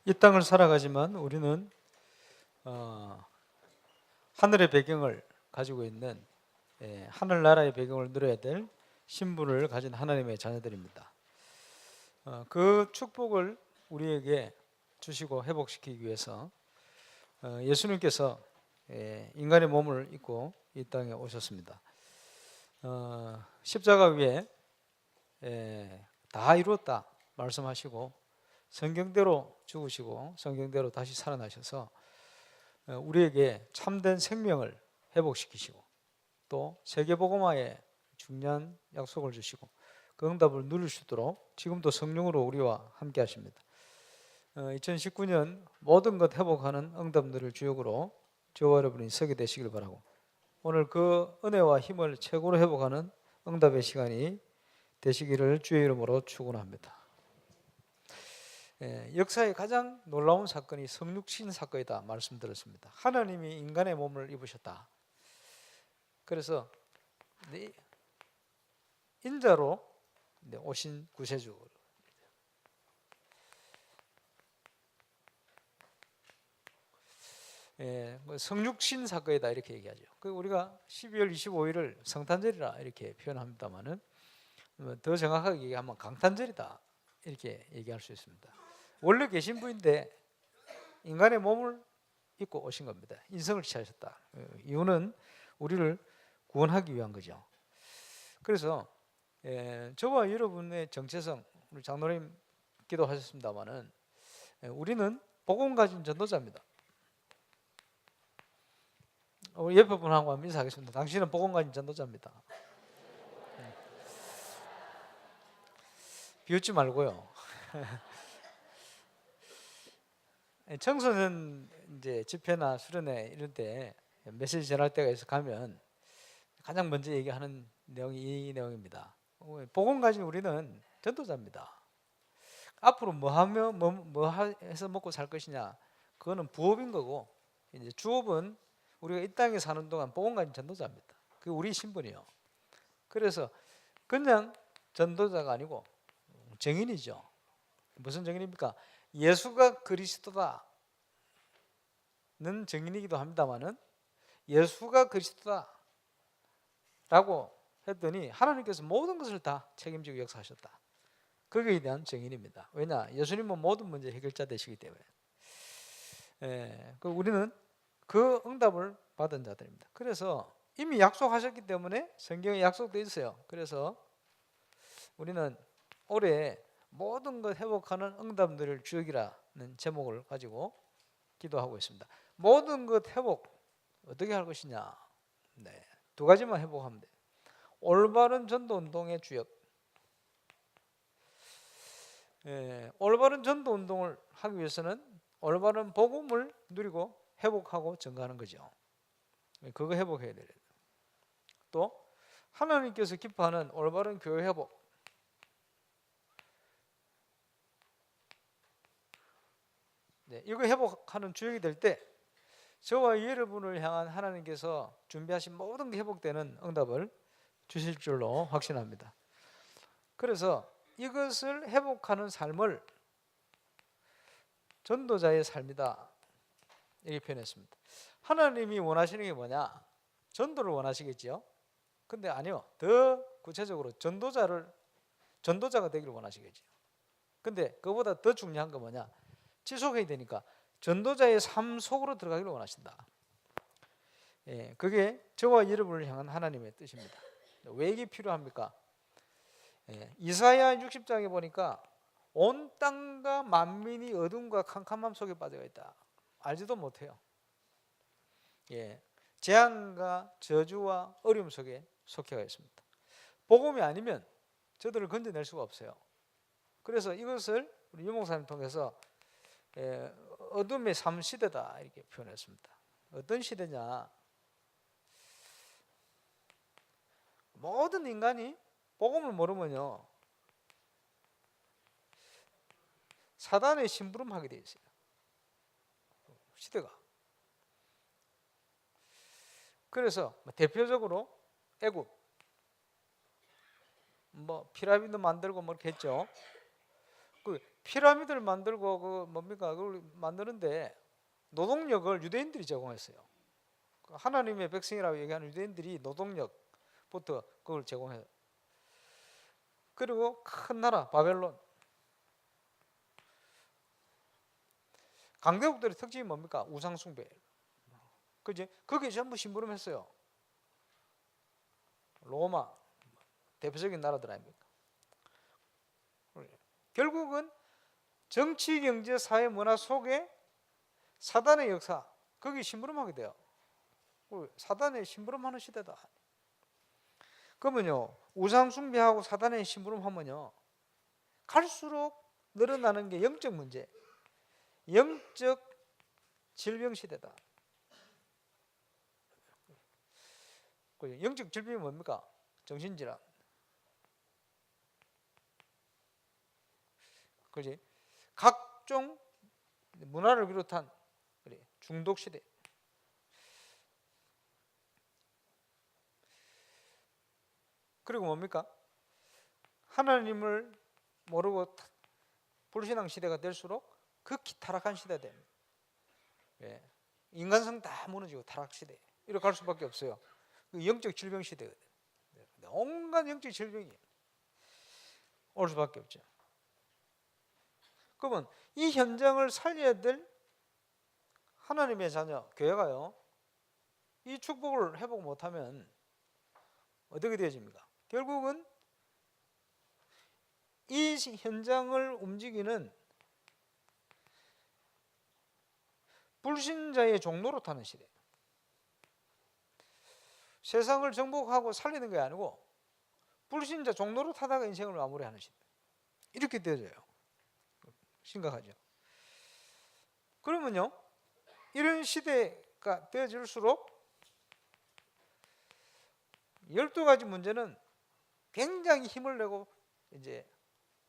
이 땅을 살아가지만 우리는 하늘의 배경을 가지고 있는 하늘나라의 배경을 누려야 될 신분을 가진 하나님의 자녀들입니다. 그 축복을 우리에게 주시고 회복시키기 위해서 예수님께서 인간의 몸을 입고 이 땅에 오셨습니다. 십자가 위에 다 이루었다 말씀하시고 성경대로 죽으시고 성경대로 다시 살아나셔서 우리에게 참된 생명을 회복시키시고 또 세계복음화에 중요한 약속을 주시고 그 응답을 누릴 수 있도록 지금도 성령으로 우리와 함께 하십니다. 2019년 모든 것 회복하는 응답들을 주역으로 저와 여러분이 서게 되시길 바라고, 오늘 그 은혜와 힘을 최고로 회복하는 응답의 시간이 되시기를 주의 이름으로 축원합니다. 역사의 가장 놀라운 사건이 성육신 사건이다 말씀드렸습니다. 하나님이 인간의 몸을 입으셨다. 그래서 인자로 오신 구세주, 성육신 사건이다 이렇게 얘기하죠. 우리가 12월 25일을 성탄절이라 이렇게 표현합니다만은 더 정확하게 얘기하면 강탄절이다 이렇게 얘기할 수 있습니다. 원래 계신 분인데 인간의 몸을 입고 오신 겁니다. 인성을 취하셨다. 이유는 우리를 구원하기 위한 거죠. 그래서 저와 여러분의 정체성, 우리 장로님 기도하셨습니다마는 우리는 복음 가진 전도자입니다. 옆에 분하고 한번 인사하겠습니다. 당신은 복음 가진 전도자입니다. 비웃지 말고요. 청소년 이제 집회나 수련회 이런 때 메시지 전할 때가 있어 가면 가장 먼저 얘기하는 내용이 이 내용입니다. 복음 가진 우리는 전도자입니다. 앞으로 뭐 하며 뭐 해서 먹고 살 것이냐, 그거는 부업인 거고, 이제 주업은 우리가 이 땅에 사는 동안 복음 가진 전도자입니다. 그게 우리 신분이요. 그래서 그냥 전도자가 아니고 증인이죠. 무슨 증인입니까? 예수가 그리스도다는 증인이기도 합니다만은 예수가 그리스도다라고 했더니 하나님께서 모든 것을 다 책임지고 역사하셨다. 거기에 대한 증인입니다. 왜냐? 예수님은 모든 문제 해결자 되시기 때문에. 우리는 그 응답을 받은 자들입니다. 그래서 이미 약속하셨기 때문에 성경에 약속되어 있어요. 그래서 우리는 올해 모든 것 회복하는 응답들을 주역이라는 제목을 가지고 기도하고 있습니다. 모든 것 회복 어떻게 할 것이냐? 두 가지만 회복하면 돼요. 올바른 전도 운동의 주역. 올바른 전도 운동을 하기 위해서는 올바른 복음을 누리고 회복하고 증가하는 거죠. 그거 회복해야 돼요. 또 하나님께서 기뻐하는 올바른 교회 회복. 이거 회복하는 주역이 될 때 저와 여러분을 향한 하나님께서 준비하신 모든 게 회복되는 응답을 주실 줄로 확신합니다. 그래서 이것을 회복하는 삶을 전도자의 삶이다 이렇게 표현했습니다. 하나님이 원하시는 게 뭐냐? 전도를 원하시겠죠. 근데 아니요, 더 구체적으로 전도자가 되기를 원하시겠죠. 근데 그보다 더 중요한 건 뭐냐? 지속해야 되니까 전도자의 삶 속으로 들어가기를 원하신다. 그게 저와 여러분을 향한 하나님의 뜻입니다. 왜 이게 필요합니까? 이사야 60장에 보니까 온 땅과 만민이 어둠과 캄캄함 속에 빠져 있다. 알지도 못해요. 재앙과 저주와 어려움 속에 속해가 있습니다. 복음이 아니면 저들을 건져낼 수가 없어요. 그래서 이것을 우리 유목사님 통해서 어둠의 삶 시대다 이렇게 표현했습니다. 어떤 시대냐? 모든 인간이 복음을 모르면요 사단의 심부름하게 돼 있어요. 시대가. 그래서 대표적으로 애굽, 피라미드 만들고 뭐 이렇게 했죠. 그 피라미드를 만들고 그 뭡니까 그걸 만드는데 노동력을 유대인들이 제공했어요. 하나님의 백성이라고 얘기하는 유대인들이 노동력부터 그걸 제공해요. 그리고 큰 나라 바벨론, 강대국들의 특징이 뭡니까? 우상 숭배. 그지? 거기에 전부 심부름했어요. 로마 대표적인 나라들 아닙니까? 결국은 정치, 경제, 사회, 문화 속에 사단의 역사, 거기 심부름하게 돼요. 사단의 심부름하는 시대다. 그러면요, 우상 숭배하고 사단의 심부름하면요, 갈수록 늘어나는 게 영적 문제, 영적 질병 시대다. 영적 질병이 뭡니까? 정신질환. 그지? 각종 문화를 비롯한 중독 시대. 그리고 뭡니까? 하나님을 모르고 불신앙 시대가 될수록 극히 타락한 시대가 됩니다. 예. 인간성 다 무너지고 타락 시대. 이렇게 갈 수밖에 없어요. 영적 질병 시대거든요. 온갖 영적 질병이 올 수밖에 없죠. 그러면 이 현장을 살려야 될 하나님의 자녀, 교회가요, 이 축복을 회복 못하면 어떻게 되어집니까? 결국은 이 현장을 움직이는 불신자의 종로로 타는 시대. 세상을 정복하고 살리는 게 아니고 불신자 종로로 타다가 인생을 마무리하는 시대. 이렇게 되어져요. 심각하죠. 그러면요, 이런 시대가 되어질수록 12가지 문제는 굉장히 힘을 내고 이제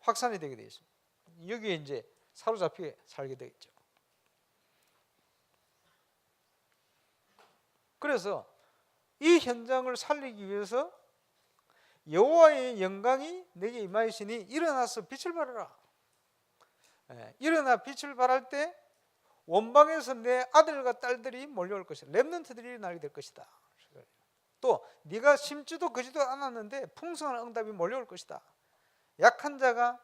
확산이 되게 되어 있습니다. 여기에 이제 사로잡혀 살게 되겠죠. 그래서 이 현장을 살리기 위해서 여호와의 영광이 내게 임하였으니 일어나서 빛을 발하라. 일어나 빛을 발할 때 원방에서 내 아들과 딸들이 몰려올 것이다. 렘넌트들이 나게 될 것이다. 또 네가 심지도 거지도 않았는데 풍성한 응답이 몰려올 것이다. 약한 자가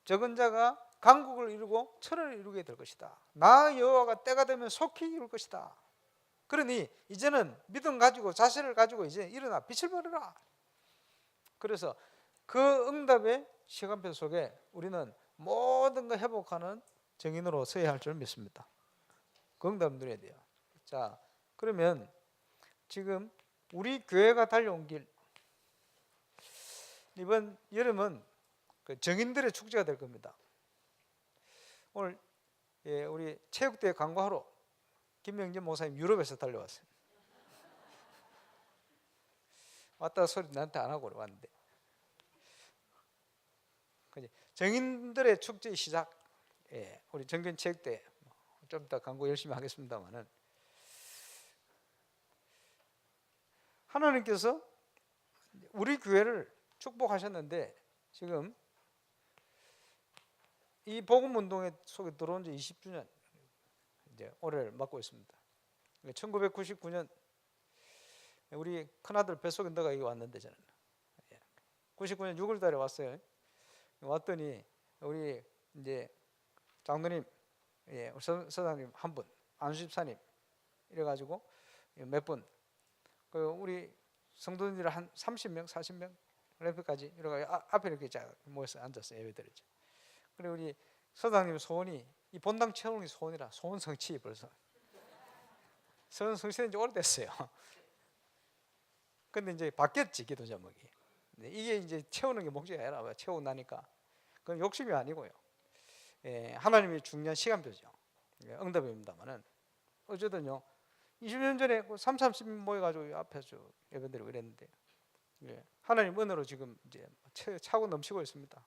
적은 자가 강국을 이루고 천을 이루게 될 것이다. 나 여호와가 때가 되면 속히 이룰 것이다. 그러니 이제는 믿음 가지고 자세를 가지고 이제 일어나 빛을 발하라. 그래서 그 응답의 시간표 속에 우리는 모든 걸 회복하는 증인으로 서야 할 줄 믿습니다. 그 응답 누려야 돼요. 자, 그러면 지금 우리 교회가 달려온 길, 이번 여름은 그 증인들의 축제가 될 겁니다. 오늘 우리 체육대회 광고하러 김명진 목사님 유럽에서 달려왔어요. 왔다 소리 나한테 안 하고 왔는데, 정인들의 축제 시작. 우리 정균 체육대회 좀 이따 광고 열심히 하겠습니다만은, 하나님께서 우리 교회를 축복하셨는데 지금 이 복음 운동에 속에 들어온 지 20주년 이제 올해를 맞고 있습니다. 1999년 우리 큰아들 뱃속에 너가 여기 왔는데, 저는 99년 6월 달에 왔어요. 왔더니 우리 이제 장로님, 우리 서장님 한 분, 안수집사님 이래가지고 몇 분, 우리 성도님들 한 30명, 40명 램프까지 이렇게 앞에 이렇게 모여서 앉았어요. 예배드렸죠. 그리고 우리 서장님 소원이 이 본당 채우는 소원이라 소원 성취. 벌써 소원 성취된 지 오래됐어요. 근데 이제 바뀌었지, 기도 제목이. 이게 이제 채우는 게 목적이 아니라 채우고 나니까 그건 욕심이 아니고요. 하나님이 중요한 시간표죠. 응답입니다만은 어쨌든요, 20년 전에 30, 40명 모여가지고 앞에서 예배드리고 이랬는데, 하나님 은혜로 지금 이제 차고 넘치고 있습니다.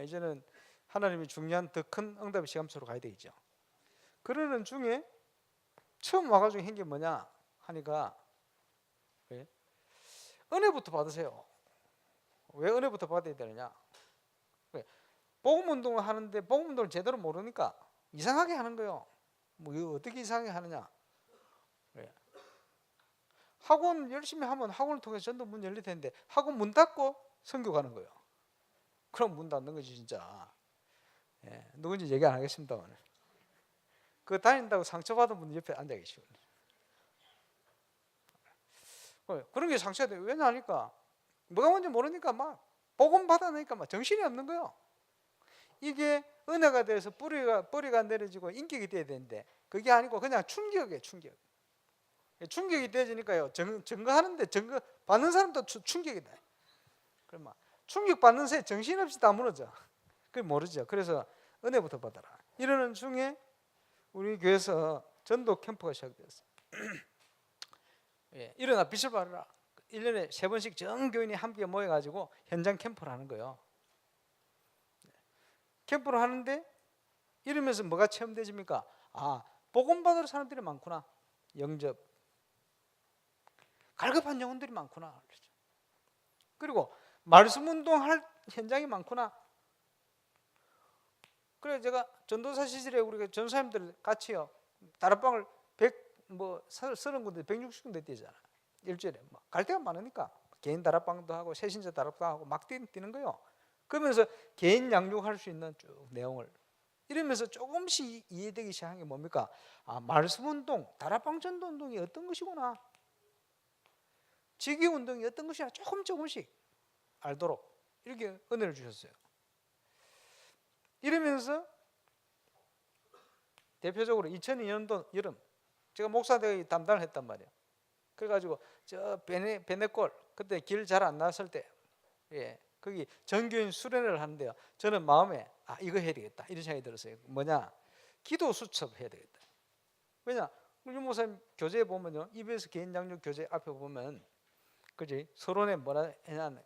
이제는 하나님이 중요한 더 큰 응답의 시간표로 가야 되겠죠. 그러는 중에 처음 와가지고 한 게 뭐냐 하니까, 은혜부터 받으세요. 왜 은혜부터 받아야 되느냐? 복음 운동을 하는데 복음 운동을 제대로 모르니까 이상하게 하는 거예요. 뭐 이거 어떻게 이상하게 하느냐? 왜? 학원 열심히 하면 학원을 통해서 전도 문 열릴 텐데 학원 문 닫고 선교 가는 거예요. 그럼 문 닫는 거지 진짜. 예, 누군지 얘기 안 하겠습니다 오늘. 그 다닌다고 상처받은 분 옆에 앉아 계시고 그런 게 상처가 돼요. 왜냐하니까 뭐가 뭔지 모르니까 막 복음 받아내니까 막 정신이 없는 거예요. 이게 은혜가 돼서 뿌리가 내려지고 인격이 돼야 되는데 그게 아니고 그냥 충격이에요. 충격이 되어지니까요. 증거하는데 증거 받는 사람도 충격이 돼. 그럼 막 충격 받는 새 정신없이 다 무너져. 그게 모르죠. 그래서 은혜부터 받아라. 이러는 중에 우리 교회에서 전도 캠프가 시작되었어요. 예, 일어나 빛을 발하라. 1년에 3번씩 전 교인이 함께 모여가지고 현장 캠프를 하는 거예요. 캠프를 하는데 이러면서 뭐가 체험되집니까? 아, 복음 받을 사람들이 많구나. 영접. 갈급한 영혼들이 많구나. 그리고 말씀 운동할 현장이 많구나. 그래 제가 전도사 시절에 우리가 전사님들 같이요. 다락방을 30군데 160군데 뛰잖아. 일주일에 갈 데가 많으니까 개인 다락방도 하고 새신자 다락방도 하고 막 뛰는 거예요. 그러면서 개인 양육할 수 있는 쭉 내용을 이러면서 조금씩 이해되기 시작한 게 뭡니까? 아, 말씀 운동, 다락방 전도 운동이 어떤 것이구나. 직위 운동이 어떤 것이나 조금씩 알도록 이렇게 은혜를 주셨어요. 이러면서 대표적으로 2002년도 여름 제가 목사대회 담당을 했단 말이에요. 그래가지고 저 베네골 그때 길 잘 안 나왔을 때 예, 거기 전교인 수련회를 하는데요. 저는 마음에 이거 해야 되겠다 이런 생각이 들었어요. 뭐냐? 기도 수첩 해야 되겠다. 왜냐? 우리 목사님 교재에 보면요. EBS 개인 양육 교재 앞에 보면 그지 서론에 뭐라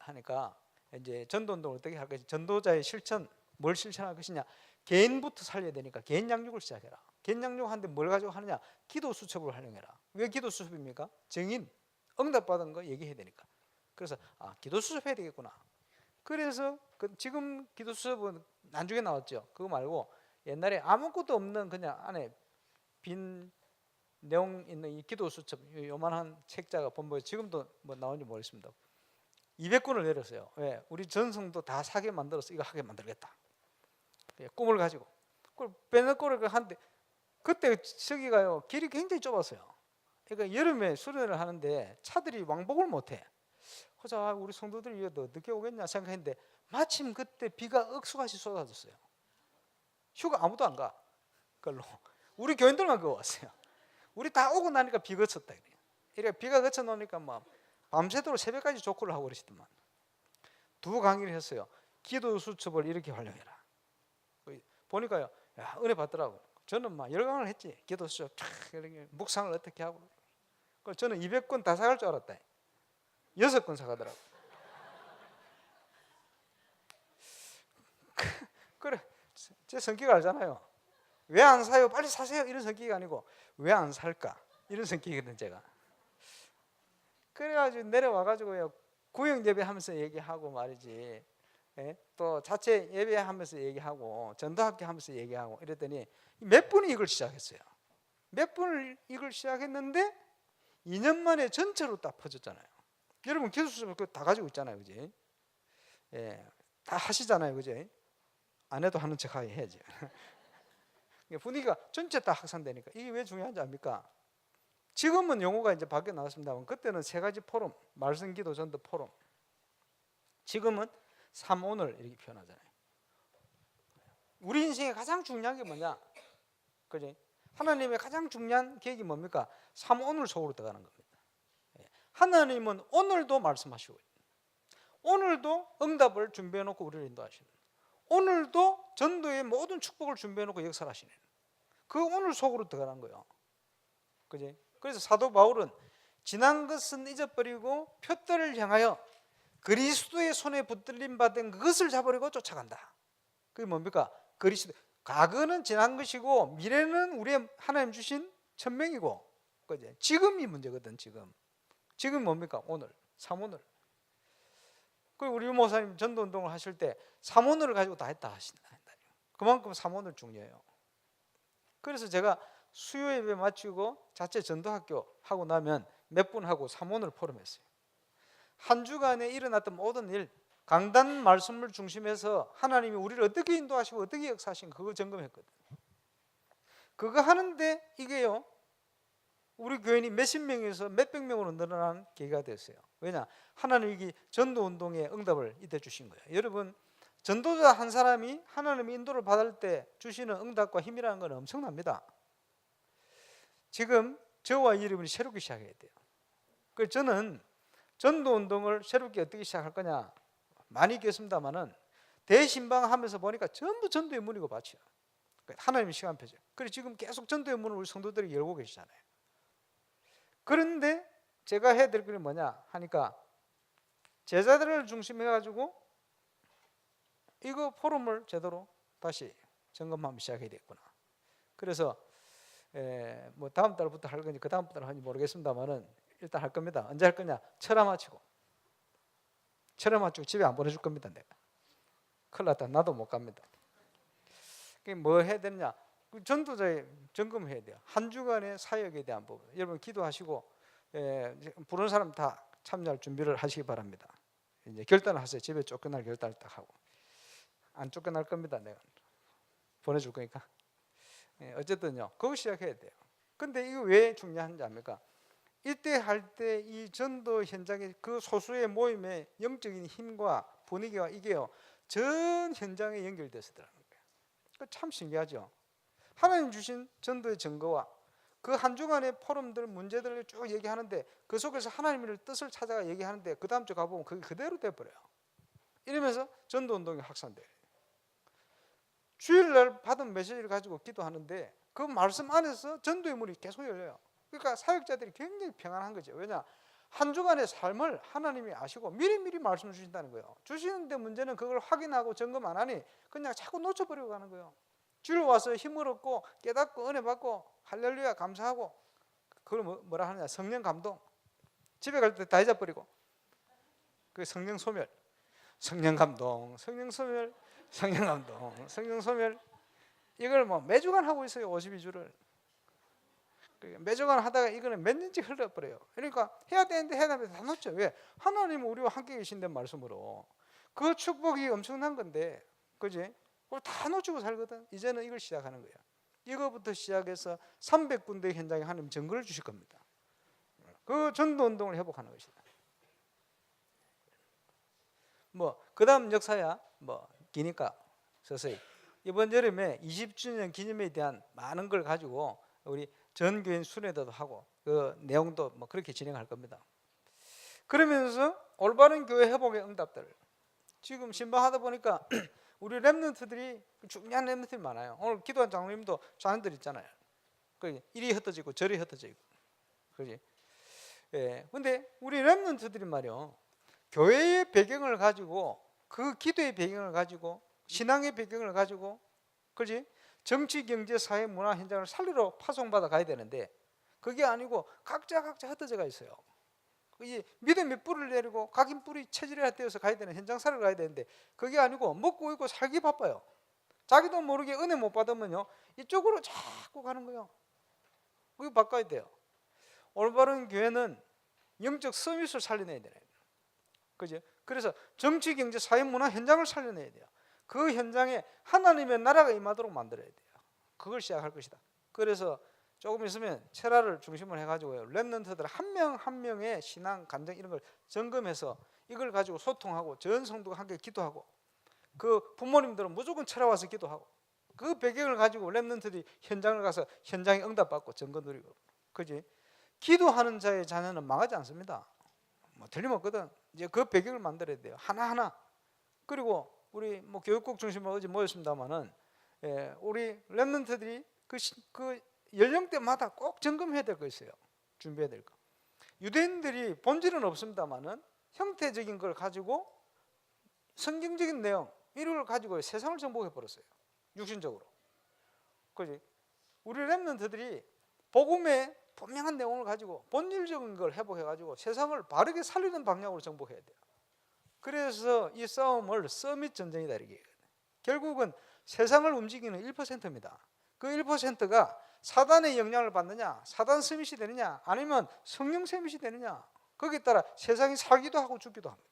하니까 이제 전도 운동을 어떻게 할 것이 전도자의 실천 뭘 실천할 것이냐 개인부터 살려야 되니까 개인 양육을 시작해라. 개인 양육하는데 뭘 가지고 하느냐 기도 수첩을 활용해라. 왜 기도 수첩입니까? 증인 응답받은 거 얘기해야 되니까. 그래서 기도 수첩 해야 되겠구나. 그래서 지금 기도 수첩은 나중에 나왔죠. 그거 말고 옛날에 아무것도 없는 그냥 안에 빈 내용 있는 이 기도 수첩 요만한 책자가 본부에 지금도 뭐 나온지 모르겠습니다. 200권을 내렸어요. 왜? 우리 전성도 다 사게 만들어서 이거 하게 만들겠다. 꿈을 가지고 그걸 빼놓고를 하는데 그때 저기가요 길이 굉장히 좁았어요. 그러니까 여름에 수련회를 하는데 차들이 왕복을 못해. 그래서 우리 성도들이 이거 더 늦게 오겠냐 생각했는데 마침 그때 비가 억수같이 쏟아졌어요. 휴가 아무도 안 가. 그걸로 우리 교인들만 그거 왔어요. 우리 다 오고 나니까 비 그쳤다. 그러니까 비가 그쳐 놓으니까 막 밤새도록 새벽까지 족구를 하고 그러시더만. 2강의를 했어요. 기도 수첩을 이렇게 활용해라. 보니까요, 야, 은혜 받더라고. 저는 막 열강을 했지. 기도 수첩 이렇게 묵상을 어떻게 하고. 그래서 저는 200권 다 사갈 줄 알았다. 6권 사가더라고. 그래, 제 성격 알잖아요. 왜 안 사요? 빨리 사세요. 이런 성격이 아니고 왜 안 살까? 이런 성격이거든 제가. 그래가지고 내려와가지고요 구역 예배하면서 얘기하고 말이지. 예? 또 자체 예배하면서 얘기하고 전도학교 하면서 얘기하고 이랬더니 몇 분이 이걸 시작했어요. 몇 분을 이걸 시작했는데 2년 만에 전체로 딱 퍼졌잖아요. 여러분 기도수첩 그거 다 가지고 있잖아요, 그지? 예, 다 하시잖아요, 그지? 안 해도 하는 척하게 해야지. 분위기가 전체 다 확산되니까 이게 왜 중요한지 압니까? 지금은 용어가 이제 바뀌어 나왔습니다만 그때는 3가지 포럼, 말씀, 기도, 전도 포럼. 지금은 3오늘 이렇게 표현하잖아요. 우리 인생에 가장 중요한 게 뭐냐? 그지? 하나님의 가장 중요한 계획이 뭡니까? 3오늘 속으로 들어가는 겁니다. 하나님은 오늘도 말씀하시고 오늘도 응답을 준비해 놓고 우리를 인도하시는 오늘도 전도의 모든 축복을 준비해 놓고 역사를 하시는 그 오늘 속으로 들어가는 거예요. 그지? 그래서 사도 바울은 지난 것은 잊어버리고 표대를 향하여 그리스도의 손에 붙들림 받은 그것을 잡으려고 쫓아간다. 그게 뭡니까? 그리스도. 과거는 지난 것이고 미래는 우리의 하나님 주신 천명이고 그지? 지금이 문제거든. 지금 뭡니까? 오늘 3오늘. 그 우리 목사님 전도 운동을 하실 때 사모늘을 가지고 다 했다 하신다. 그만큼 사모늘 중요해요. 그래서 제가 수요 예배 마치고 자체 전도학교 하고 나면 몇 분 하고 사모늘 포럼했어요. 한 주간에 일어났던 모든 일, 강단 말씀을 중심해서 하나님이 우리를 어떻게 인도하시고 어떻게 역사하신 그거 점검했거든요. 그거 하는데 이게요, 우리 교인이 몇십 명에서 몇백 명으로 늘어난 계기가 됐어요. 왜냐? 하나님이 전도운동의 응답을 이때 주신 거예요. 여러분, 전도자 한 사람이 하나님의 인도를 받을 때 주시는 응답과 힘이라는 건 엄청납니다. 지금 저와 여러분이 새롭게 시작해야 돼요. 그래서 저는 전도운동을 새롭게 어떻게 시작할 거냐 많이 있겠습니다만은 대신방하면서 보니까 전부 전도의 문이고 밭이야. 하나님의 시간표죠. 그래서 지금 계속 전도의 문을 우리 성도들이 열고 계시잖아요. 그런데 제가 해야 될 게 뭐냐 하니까 제자들을 중심해가지고 이거 포럼을 제대로 다시 점검하면 시작해야 되겠구나. 그래서 뭐 다음 달부터 할 건지 그 다음 달 할지 모르겠습니다만은 일단 할 겁니다. 언제 할 거냐? 철화 마치고 집에 안 보내줄 겁니다. 내가 큰일 났다. 나도 못 갑니다. 뭐 해야 되느냐? 전도자의 점검해야 돼요. 한 주간의 사역에 대한 부분. 여러분 기도하시고 부르는 사람 다 참여할 준비를 하시기 바랍니다. 이제 결단을 하세요. 집에 쫓겨날 결단을 딱 하고. 안 쫓겨날 겁니다. 내가 보내줄 거니까. 어쨌든요. 그거 시작해야 돼요. 근데 이거 왜 중요한지 압니까? 이때 할 때 이 전도 현장의 그 소수의 모임의 영적인 힘과 분위기와 이게요, 전 현장에 연결돼서 들어가는 거예요. 참 신기하죠. 하나님 주신 전도의 증거와 그 한 주간의 포럼들 문제들을 쭉 얘기하는데 그 속에서 하나님의 뜻을 찾아가 얘기하는데 그 다음 주 가보면 그게 그대로 돼버려요. 이러면서 전도운동이 확산돼요. 주일날 받은 메시지를 가지고 기도하는데 그 말씀 안에서 전도의 문이 계속 열려요. 그러니까 사역자들이 굉장히 평안한 거죠. 왜냐? 한 주간의 삶을 하나님이 아시고 미리미리 말씀 주신다는 거예요. 주시는데 문제는 그걸 확인하고 점검 안 하니 그냥 자꾸 놓쳐버리고 가는 거예요. 주일 와서 힘을 얻고 깨닫고 은혜 받고 할렐루야 감사하고 그걸 뭐라 하느냐? 성령 감동. 집에 갈 때 다 잊어버리고 그 성령 소멸, 성령 감동, 성령 소멸, 성령 감동, 성령 소멸. 이걸 뭐 매주간 하고 있어요. 52주를 매주간 하다가 이거는 몇 년째 흘러버려요. 그러니까 해야 되는데 다 놓죠. 왜? 하나님은 우리와 함께 계신다는 말씀으로 그 축복이 엄청난 건데, 그지? 그걸 다 놓치고 살거든. 이제는 이걸 시작하는 거야. 이거부터 시작해서 300군데 현장에 하나님 증거를 주실 겁니다. 그 전도운동을 회복하는 것이다. 뭐 그 다음 역사야 뭐 기니까 서서히 이번 여름에 20주년 기념에 대한 많은 걸 가지고 우리 전 교인 순회도 하고 그 내용도 뭐 그렇게 진행할 겁니다. 그러면서 올바른 교회 회복의 응답들, 지금 신방하다 보니까 우리 렘넌트들이 중요한 렘넌트들이 많아요. 오늘 기도한 장로님도 자녀들 있잖아요. 이리 흩어지고 저리 흩어지고, 그지? 예. 근데 우리 렘넌트들이 말이요, 교회의 배경을 가지고 그 기도의 배경을 가지고 신앙의 배경을 가지고, 그지? 정치, 경제, 사회, 문화 현장을 살리러 파송받아 가야 되는데 그게 아니고 각자 흩어져가 있어요. 이 믿음의 뿌리를 내리고 각인 뿌리 체질에 떼어서 가야 되는 현장 살리러 가야 되는데 그게 아니고 먹고 입고 살기 바빠요. 자기도 모르게 은혜 못 받으면요 이쪽으로 자꾸 가는 거예요. 그거 바꿔야 돼요. 올바른 교회는 영적 서밋을 살려내야 돼요. 그죠? 그래서 정치, 경제, 사회, 문화 현장을 살려내야 돼요. 그 현장에 하나님의 나라가 임하도록 만들어야 돼요. 그걸 시작할 것이다. 그래서 조금 있으면 철화를 중심으로 해가지고요, 렘넌트들 한 명 한 명의 신앙, 감정 이런 걸 점검해서 이걸 가지고 소통하고 전 성도가 함께 기도하고 그 부모님들은 무조건 철화 와서 기도하고 그 배경을 가지고 렘넌트들이 현장을 가서 현장에 응답받고 증거 누리고, 그지? 기도하는 자의 자녀는 망하지 않습니다. 뭐 틀림없거든. 이제 그 배경을 만들어야 돼요. 하나하나. 그리고 우리 뭐 교육국 중심으로 어제 모였습니다만은 우리 렘넌트들이 그 연령대마다 꼭 점검해야 될 거 있어요. 준비해야 될 거. 유대인들이 본질은 없습니다만은 형태적인 걸 가지고 성경적인 내용 이런 걸 가지고 세상을 정복해 버렸어요. 육신적으로. 그지? 우리 렘넌트들이 복음의 분명한 내용을 가지고 본질적인 걸 회복해 가지고 세상을 바르게 살리는 방향으로 정복해야 돼요. 그래서 이 싸움을 서밋 전쟁이다 이렇게. 결국은 세상을 움직이는 1%입니다. 그 1%가 사단의 영향을 받느냐, 사단 서밋이 되느냐, 아니면 성령 서밋이 되느냐, 거기에 따라 세상이 살기도 하고 죽기도 합니다.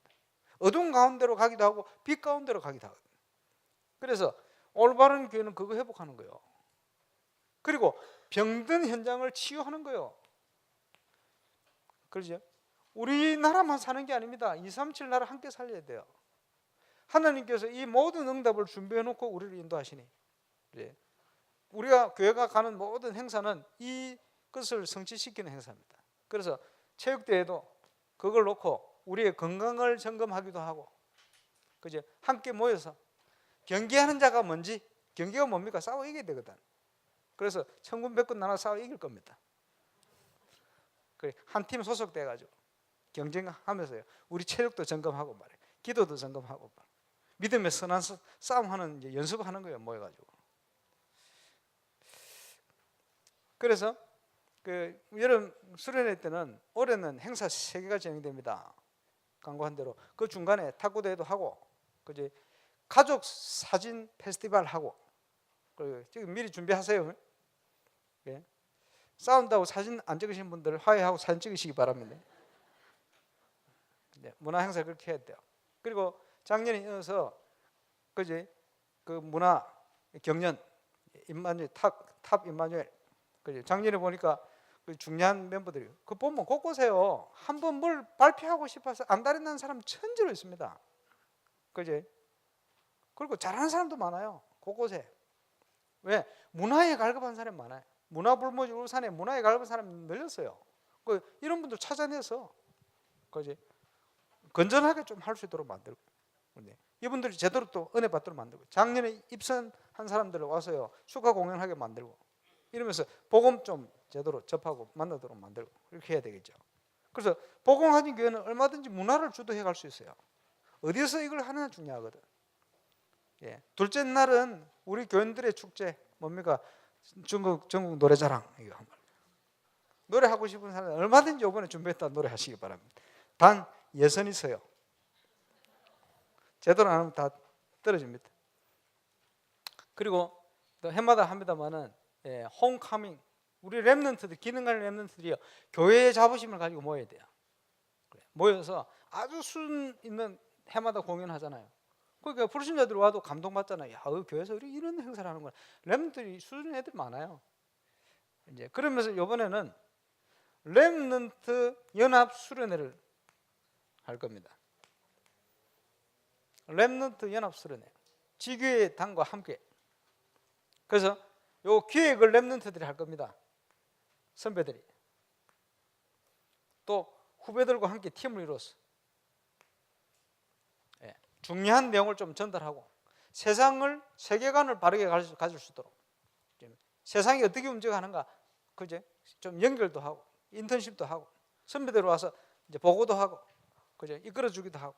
어두운 가운데로 가기도 하고 빛 가운데로 가기도 하거든요. 그래서 올바른 교회는 그거 회복하는 거예요. 그리고 병든 현장을 치유하는 거예요. 그렇죠? 우리나라만 사는 게 아닙니다. 237 나라 함께 살려야 돼요. 하나님께서 이 모든 응답을 준비해 놓고 우리를 인도하시니, 우리가 교회가 가는 모든 행사는 이것을 성취시키는 행사입니다. 그래서 체육대회도 그걸 놓고 우리의 건강을 점검하기도 하고, 그죠? 함께 모여서 경기하는 자가 뭔지, 경기가 뭡니까? 싸워 이겨야 되거든. 그래서 천군백군 나눠 싸워 이길 겁니다. 한 팀 소속돼 가지고 경쟁하면서요. 우리 체력도 점검하고 말이에요. 기도도 점검하고 말이에요. 믿음의 선한 싸움하는 이제 연습하는 거예요. 모여가지고. 그래서 그 여름 수련회 때는 올해는 행사 3개가 진행됩니다. 광고한 대로 그 중간에 탁구 대회도 하고, 그지? 가족 사진 페스티벌 하고, 지금 미리 준비하세요. 예? 싸운다고 사진 안 찍으신 분들 화해하고 사진 찍으시기 바랍니다. 네, 문화 행사 그렇게 해야 돼요. 그리고 작년에 이어서 그지? 그 문화 경연 임마누엘 탑 임마누엘, 그지? 작년에 보니까 그 중요한 멤버들이 그 보면 곳곳에요. 한번 뭘 발표하고 싶어서 안달이 사람 천지로 있습니다. 그지? 그리고 잘하는 사람도 많아요. 곳곳에. 왜? 문화에 갈급한 사람이 많아요. 문화불모지 울산에 문화에 갈급한 사람이 늘렸어요. 이런 분들 찾아내서, 그지? 건전하게 좀 할 수 있도록 만들고, 이분들이 제대로 또 은혜 받도록 만들고, 작년에 입선한 사람들을 와서요 축하 공연하게 만들고, 이러면서 복음 좀 제대로 접하고 만나도록 만들고, 이렇게 해야 되겠죠. 그래서 복음 가진 교회는 얼마든지 문화를 주도해 갈 수 있어요. 어디서 이걸 하느냐 중요하거든. 예. 둘째 날은 우리 교인들의 축제 뭡니까? 전국 노래자랑. 이거 노래하고 싶은 사람은 얼마든지 이번에 준비했다 노래하시기 바랍니다. 단 예선이 있어요. 제대로 안 하면 다 떨어집니다. 그리고 또 해마다 합니다만은 홈카밍, 우리 렘넌트들, 기능하는 렘넌트들이요 교회의 자부심을 가지고 모여야 돼요. 모여서 아주 수준 있는 해마다 공연하잖아요. 그러니까 불신자들 와도 감동받잖아요. 야, 교회에서 우리 이런 행사를 하는구나. 렘넌트들이 수준 애들 많아요. 이제 그러면서 이번에는 렘넌트 연합 수련회를 할 겁니다. 렘넌트 연합 수련회, 지교회 당과 함께. 그래서 요 기획을 렘넌트들이 할 겁니다. 선배들이. 또 후배들과 함께 팀을 이루어서 중요한 내용을 좀 전달하고, 세계관을 바르게 가질 수 있도록, 세상이 어떻게 움직여가는가, 그제? 좀 연결도 하고, 인턴십도 하고, 선배들 와서 이제 보고도 하고, 그제? 이끌어주기도 하고,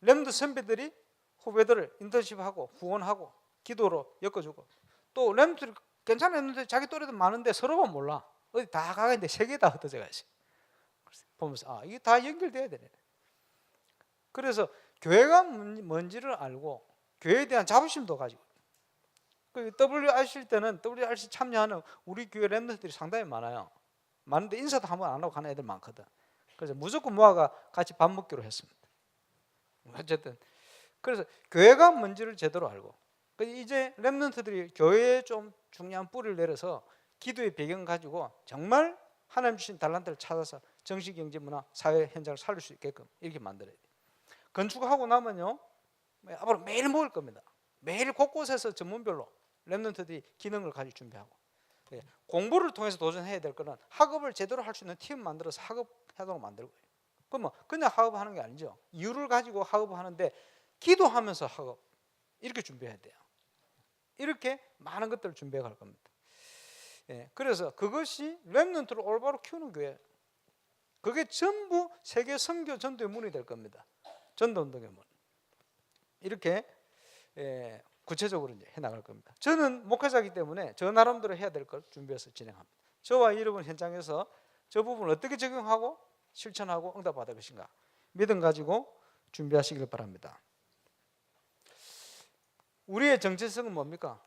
렘드 선배들이 후배들을 인턴십하고 후원하고 기도로 엮어주고, 또 렘드들이 괜찮았는데 자기 또래도 많은데 서로가 몰라. 어디 다 가는데 세계 다 흩어져 가지. 보면서 이게 다 연결돼야 되네. 그래서 교회가 뭔지를 알고 교회에 대한 자부심도 가지고, 그 WRC 때는 WRC 참여하는 우리 교회 렘넌트들이 상당히 많아요. 많은데 인사도 한번 안 하고 가는 애들 많거든. 그래서 무조건 모아가 같이 밥 먹기로 했습니다. 어쨌든 그래서 교회가 뭔지를 제대로 알고, 이제 렘넌트들이 교회에 좀 중요한 뿌리를 내려서 기도의 배경 가지고 정말 하나님 주신 달란트를 찾아서 정치, 경제, 문화, 사회 현장을 살릴 수 있게끔 이렇게 만들어야 돼요. 건축하고 나면요 앞으로 매일 모일 겁니다. 매일 곳곳에서 전문별로 렘넌트들이 기능을 가지고 준비하고, 공부를 통해서 도전해야 될 거는 학업을 제대로 할 수 있는 팀 만들어서 학업 해도록 만들고, 그러면 그냥 학업하는 게 아니죠. 이유를 가지고 학업하는데 기도하면서 학업, 이렇게 준비해야 돼요. 이렇게 많은 것들을 준비해 갈 겁니다. 그래서 그것이 렘넌트를 올바로 키우는 교회, 그게 전부 세계 선교 전도의 문이 될 겁니다. 전도운동의 문. 이렇게 구체적으로 이제 해나갈 겁니다. 저는 목회자이기 때문에 저 나름대로 해야 될 걸 준비해서 진행합니다. 저와 여러분 현장에서 저 부분을 어떻게 적용하고 실천하고 응답받을 것인가, 믿음 가지고 준비하시길 바랍니다. 우리의 정체성은 뭡니까?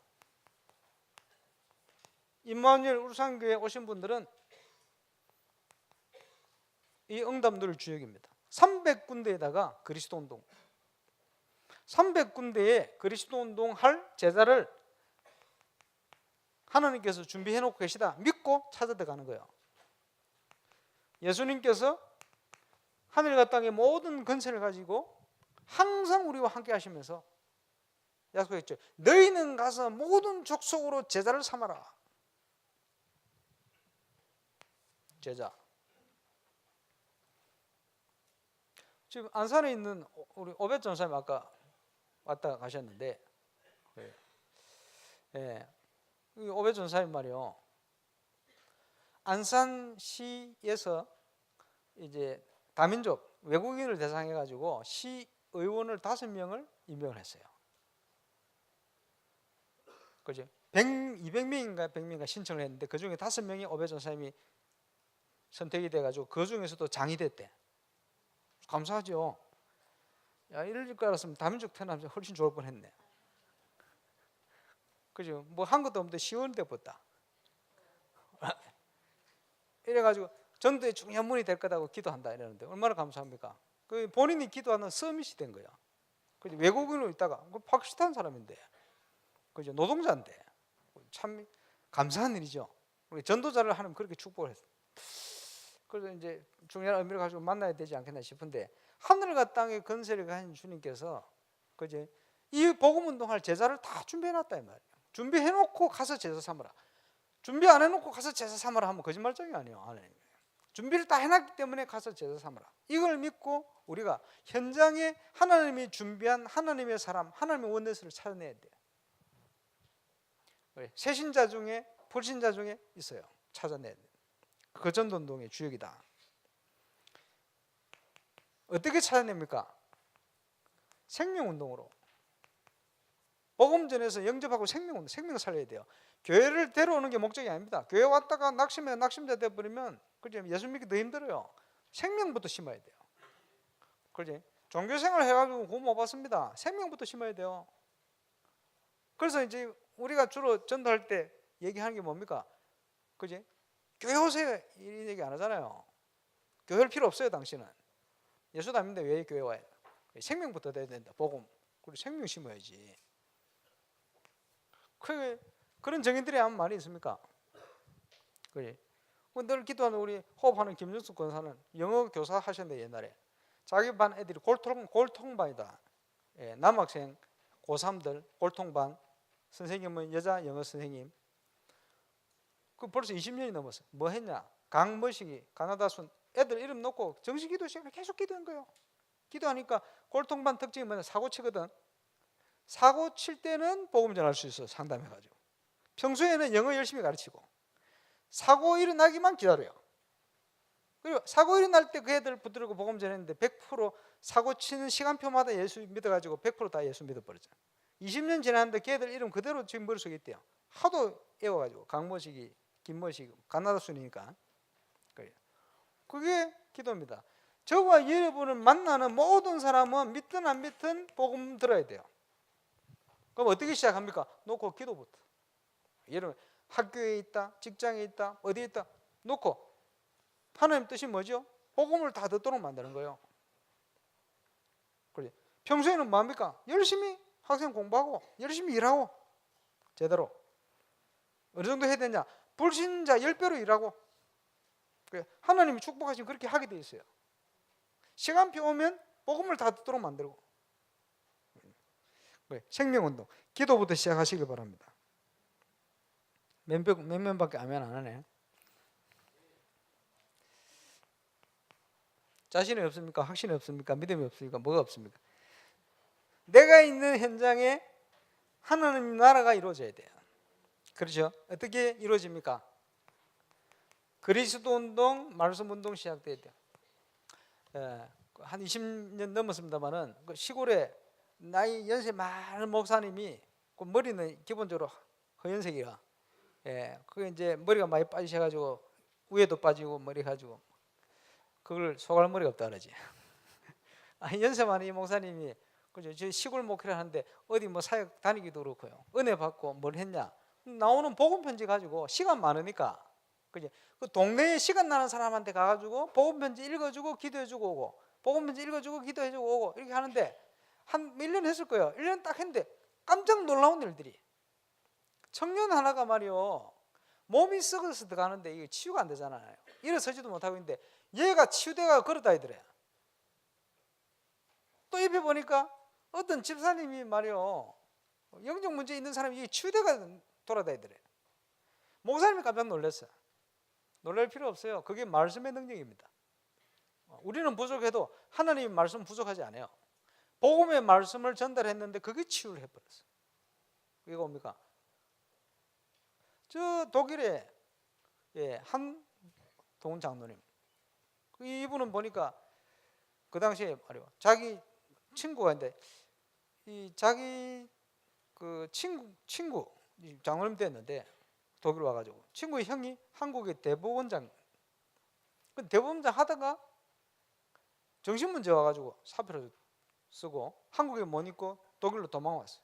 임마누엘 울산교회 오신 분들은 이 응답들 주역입니다. 300군데에다가 그리스도 운동, 300군데에 그리스도 운동할 제자를 하나님께서 준비해 놓고 계시다 믿고 찾아 들어가는 거예요. 예수님께서 하늘과 땅의 모든 권세를 가지고 항상 우리와 함께 하시면서 약속했죠. 너희는 가서 모든 족속으로 제자를 삼아라. 제자. 지금 안산에 있는 우리 오벳 전사님 아까 왔다 가셨는데, 예, 오벳 전사님 말이요. 안산시에서 이제 다민족 외국인을 대상해 가지고 시의원을 5명을 임명을 했어요. 그죠? 200명인가 100명인가 신청을 했는데 그 중에 5명이 오벳 전사님이 선택이 돼 가지고 그 중에서도 장이 됐대. 감사하죠. 야, 이럴 줄 알았으면 다민족 태어나면 훨씬 좋을 뻔했네. 그죠? 뭐 한 것도 없는데 시원 돼버렸다. 이래가지고 전도에 중요한 분이 될 거다고 기도한다 이러는데 얼마나 감사합니까? 그 본인이 기도하는 서밋이 된 거야. 그죠? 외국인으로 있다가 그 파키스탄 사람인데, 그죠? 노동자인데 참 감사한 일이죠. 우리 전도자를 하나님 그렇게 축복을 했어요. 그래서 이제 중요한 의미를 가지고 만나야 되지 않겠나 싶은데, 하늘과 땅의 권세를 가진 주님께서 그제 이 복음 운동할 제자를 다 준비해 놨다 이 말이에요. 준비해 놓고 가서 제자 삼으라. 준비 안 해 놓고 가서 제자 삼으라 하면 거짓말쟁이 아니에요. 하나님. 준비를 다 해놨기 때문에 가서 제자 삼으라. 이걸 믿고 우리가 현장에 하나님이 준비한 하나님의 사람, 하나님의 원내스를 찾아내야 돼요. 새신자 중에 불신자 중에 있어요. 찾아내야 돼요. 그 전도운동의 주역이다. 어떻게 찾아냅니까? 생명운동으로. 복음전에서 영접하고 생명운동, 생명을 살려야 돼요. 교회를 데려오는 게 목적이 아닙니다. 교회 왔다가 낙심자 되어버리면 예수 믿기 더 힘들어요. 생명부터 심어야 돼요. 그렇지? 종교생활 해가지고 구원 못 받습니다. 생명부터 심어야 돼요. 그래서 이제 우리가 주로 전도할 때 얘기하는 게 뭡니까? 그지? 교회 오세요 이 얘기 안 하잖아요. 교회를 필요 없어요. 당신은 예수도 안 믿는데 왜 교회 와요? 생명부터 돼야 된다. 복음. 그리고 생명 심어야지. 그런 정인들이 아무 말이 있습니까? 그지? 늘 기도하는 우리 호흡하는 김준숙 권사는 영어 교사 하셨는데 옛날에 자기 반 애들이 골통반이다. 예, 남학생 고3들 골통반, 선생님은 여자 영어 선생님. 그 벌써 20년이 넘었어. 뭐 했냐? 강머식이 가나다순 애들 이름 놓고 정식 기도 시간에 계속 기도한 거예요. 기도하니까 골통반 특징이 뭐냐? 사고 치거든. 사고 칠 때는 복음 전할 수 있어. 상담해가지고. 평소에는 영어 열심히 가르치고 사고 일어나기만 기다려요. 그리고 사고 일어날 때 그 애들 붙들고 복음 전했는데 100% 사고 치는 시간표마다 예수 믿어가지고 100% 예수 믿어버렸죠. 20년 지났는데 걔들 이름 그대로 지금 머릿속에 있대요. 하도 애워가지고 강모식이 김모식 가나다순이니까. 그게 기도입니다. 저와 여러분을 만나는 모든 사람은 믿든 안 믿든 복음 들어야 돼요. 그럼 어떻게 시작합니까? 놓고 기도부터. 여러분 학교에 있다, 직장에 있다, 어디에 있다 놓고 하나님 뜻이 뭐죠? 복음을 다 듣도록 만드는 거예요. 그래. 평소에는 뭡니까? 열심히 학생 공부하고 열심히 일하고 제대로 어느 정도 해야 되냐? 불신자 10배로 일하고. 그래. 하나님이 축복하시면 그렇게 하게 돼 있어요. 시간표 오면 복음을 다 듣도록 만들고. 그래. 생명운동 기도부터 시작하시길 바랍니다. 몇 명밖에 아멘 안 하네. 자신이 없습니까? 확신이 없습니까? 믿음이 없습니까? 뭐가 없습니까? 내가 있는 현장에 하나님 나라가 이루어져야 돼요. 그렇죠? 어떻게 이루어집니까? 그리스도 운동, 말씀 운동 시작돼야 돼요. 한 20년 넘었습니다만은 그 시골에 나이 연세 많은 목사님이 그 머리는 기본적으로 허연색이라, 그게 이제 머리가 많이 빠지셔가지고 위에도 빠지고 머리 가지고 그걸 소갈머리가 없다 그러지. 연세 많은 이 목사님이 그죠? 저 시골 목회를 하는데 어디 뭐 사역 다니기도 그렇고요. 은혜 받고 뭘 했냐? 나오는 복음 편지 가지고 시간 많으니까 그죠? 그 동네에 시간 나는 사람한테 가가지고 복음 편지 읽어주고 기도해주고 오고, 복음 편지 읽어주고 기도해주고 오고 이렇게 하는데 한 1년 했을 거예요. 1년 딱 했는데 깜짝 놀라운 일들이. 청년 하나가 말이요, 몸이 썩어서 들어가는데 이게 치유가 안 되잖아요. 일어서지도 못하고 있는데 얘가 치유대가 걸어다니더래. 또 옆에 보니까 어떤 집사님이 말이요, 영적 문제 있는 사람이 이 치유대가 돌아다니더래. 목사님이 깜짝 놀랐어요. 놀랄 필요 없어요. 그게 말씀의 능력입니다. 우리는 부족해도 하나님의 말씀 부족하지 않아요. 복음의 말씀을 전달했는데 그게 치유를 해버렸어요. 이거 뭡니까? 저 독일에 한 동훈 장로님, 이분은 보니까 그 당시에 말이요, 자기 친구가 있는데 이 자기 그 친구 장로님 됐는데 독일 와가지고 친구의 형이 한국의 대법원장, 그 대법원장 하다가 정신문제 와가지고 사표를 쓰고 한국에 못 있고 독일로 도망왔어요.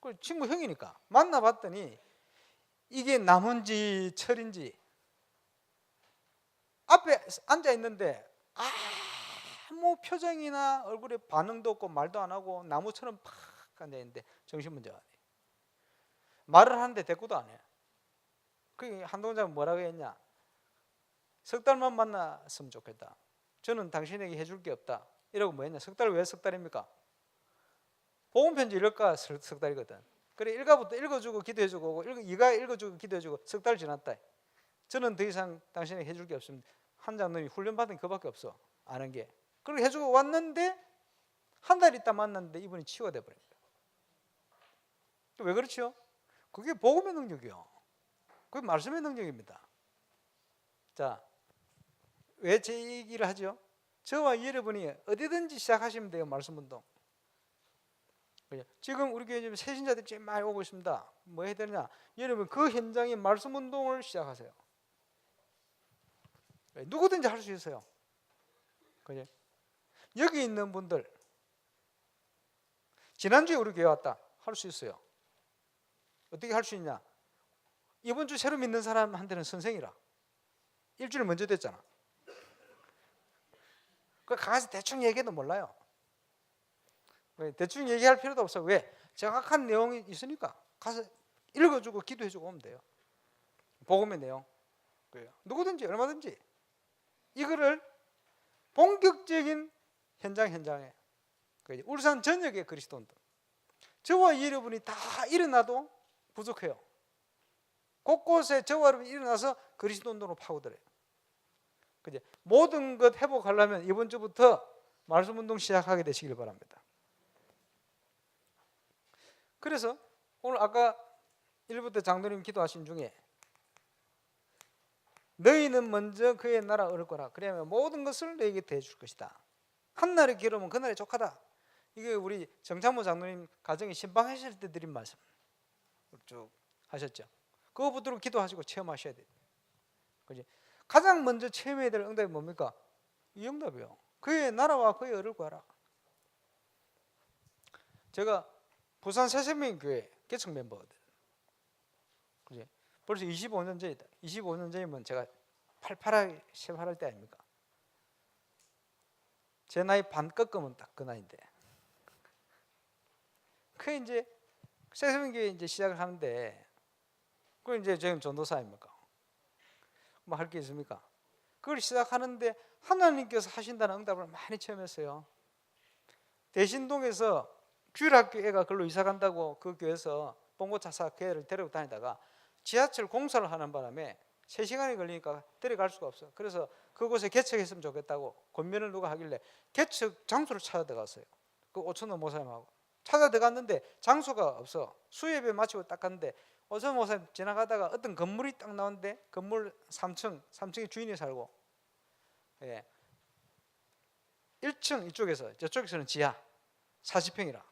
그 친구 형이니까 만나봤더니 이게 나무인지 철인지 앞에 앉아 있는데 아무 표정이나 얼굴에 반응도 없고 말도 안 하고 나무처럼 팍 앉아 있는데 정신문제가 아니에요. 말을 하는데 대꾸도 안 해요. 그 한동장은 뭐라고 했냐? 석 달만 만났으면 좋겠다. 저는 당신에게 해줄 게 없다. 이러고 뭐 했냐? 석 달, 왜 석 달입니까? 복음 편지 읽을까 석 달이거든. 그래, 일가부터 읽어주고 기도해주고 오고, 이가 읽어주고 기도해주고 석 달 지났다. 저는 더 이상 당신에게 해줄 게 없습니다. 한 장로님이 훈련받은 게 그밖에 없어, 아는 게. 그렇게 해주고 왔는데 한 달 있다 만났는데 이분이 치유가 돼버립니다. 또 왜 그렇죠? 그게 복음의 능력이요. 그게 말씀의 능력입니다. 자, 왜 제 얘기를 하죠? 저와 여러분이 어디든지 시작하시면 돼요. 말씀 운동. 지금 우리 교회 새신자들이 제일 많이 오고 있습니다. 뭐 해야 되느냐? 여러분 그 현장에 말씀 운동을 시작하세요. 누구든지 할 수 있어요. 그죠? 여기 있는 분들, 지난주에 우리 교회 왔다, 할 수 있어요. 어떻게 할 수 있냐? 이번 주 새로 믿는 사람한테는 선생이라. 일주일 먼저 됐잖아. 그 가서 대충 얘기해도 몰라요. 대충 얘기할 필요도 없어. 왜? 정확한 내용이 있으니까 가서 읽어주고 기도해주고 오면 돼요. 복음의 내용. 누구든지 얼마든지 이거를 본격적인 현장에 울산 전역의 그리스도인들, 저와 여러분이 다 일어나도 부족해요. 곳곳에 저와 여러분이 일어나서 그리스도인으로 파고들어요. 모든 것 회복하려면 이번 주부터 말씀 운동 시작하게 되시길 바랍니다. 그래서 오늘 아까 1부터 장로님 기도하신 중에 너희는 먼저 그의 나라 얻을 거라. 그러면 모든 것을 너에게 대해줄 것이다. 한날의 기름은 그날의 족하다. 이게 우리 정창모 장로님 가정에 신방하실 때 드린 말씀 쭉 하셨죠. 그거 붙들고 기도하시고 체험하셔야 돼요. 그지? 가장 먼저 체험해야 될 응답이 뭡니까? 이 응답이요. 그의 나라와 그의 얻을 거라. 제가 부산 새생명교회 개척 멤버거든. 그지? 벌써 25년 전이다. 25년 전이면 제가 88할, 18할 때 아닙니까? 제 나이 반 꺾으면 딱 그 나이인데. 그 이제 새생명교회 이제 시작을 하는데, 그 이제 저는 전도사 아닙니까? 뭐 할 게 있습니까? 그걸 시작하는데 하나님께서 하신다는 응답을 많이 체험했어요. 대신동에서 규율학교 애가 그걸로 이사 간다고 그 교회에서 봉고차사 교회를 데리고 다니다가 지하철 공사를 하는 바람에 3시간이 걸리니까 데려갈 수가 없어. 그래서 그곳에 개척했으면 좋겠다고 권면을 누가 하길래 개척 장소를 찾아 들어갔어요. 그 오천원 목사님하고 찾아 들어갔는데 장소가 없어. 수예배 마치고 딱 갔는데 오천원 목사님 지나가다가 어떤 건물이 딱 나오는데 건물 3층에 주인이 살고, 1층 이쪽에서 저쪽에서는 지하 40평이라.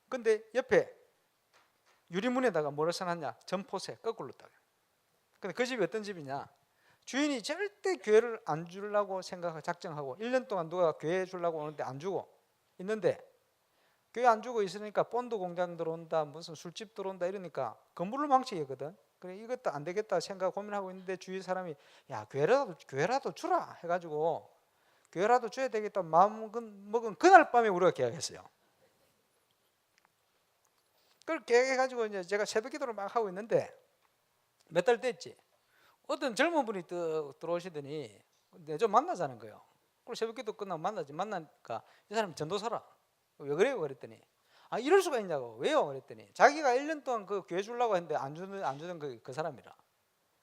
근데 옆에 유리문에다가 뭐를 써놨냐? 점포세 거꾸로 딱. 근데 그 집이 어떤 집이냐? 주인이 절대 교회를 안 주려고 생각하고 작정하고 1년 동안 누가 교회 주려고 오는데 안 주고 있는데 교회 안 주고 있으니까 본드 공장 들어온다, 무슨 술집 들어온다 이러니까 건물을 망치거든. 그래 이것도 안 되겠다 생각 고민하고 있는데 주위 사람이 야 교회라도 주라 해가지고 교회라도 줘야 되겠다 마음 먹은 그날 밤에 우리가 계약했어요. 그걸 계획해가지고 이제 제가 새벽 기도를 막 하고 있는데 몇 달 됐지. 어떤 젊은 분이 들어오시더니 좀 만나자는 거예요. 그리고 새벽 기도 끝나고 만나니까 이 사람이 전도사라. 왜 그래요? 그랬더니 아 이럴 수가 있냐고. 왜요? 그랬더니 자기가 1년 동안 그 교회 주려고 했는데 안 주던 그 사람이라.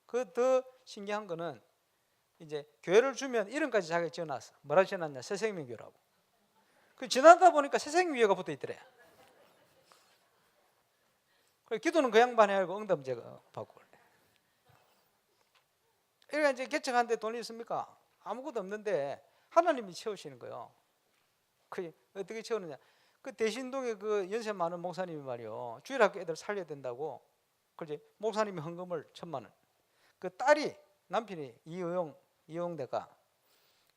그 더 신기한 거는 이제 교회를 주면 이름까지 자기가 지어놨어. 뭐라 지어놨냐? 새생명교라고. 그 지나다 보니까 새생명교가 붙어 있더래. 그래 기도는 그 양반이 알고 응답 제가 받고. 그러니까 이제 개척하는데 돈이 있습니까? 아무것도 없는데 하나님이 채우시는 거예요. 그 어떻게 채우느냐? 그 대신동에 그 연세 많은 목사님이 말이요. 주일학교 애들 살려야 된다고. 그렇지? 목사님이 헌금을 1,000만 원. 그 딸이 남편이 이용대가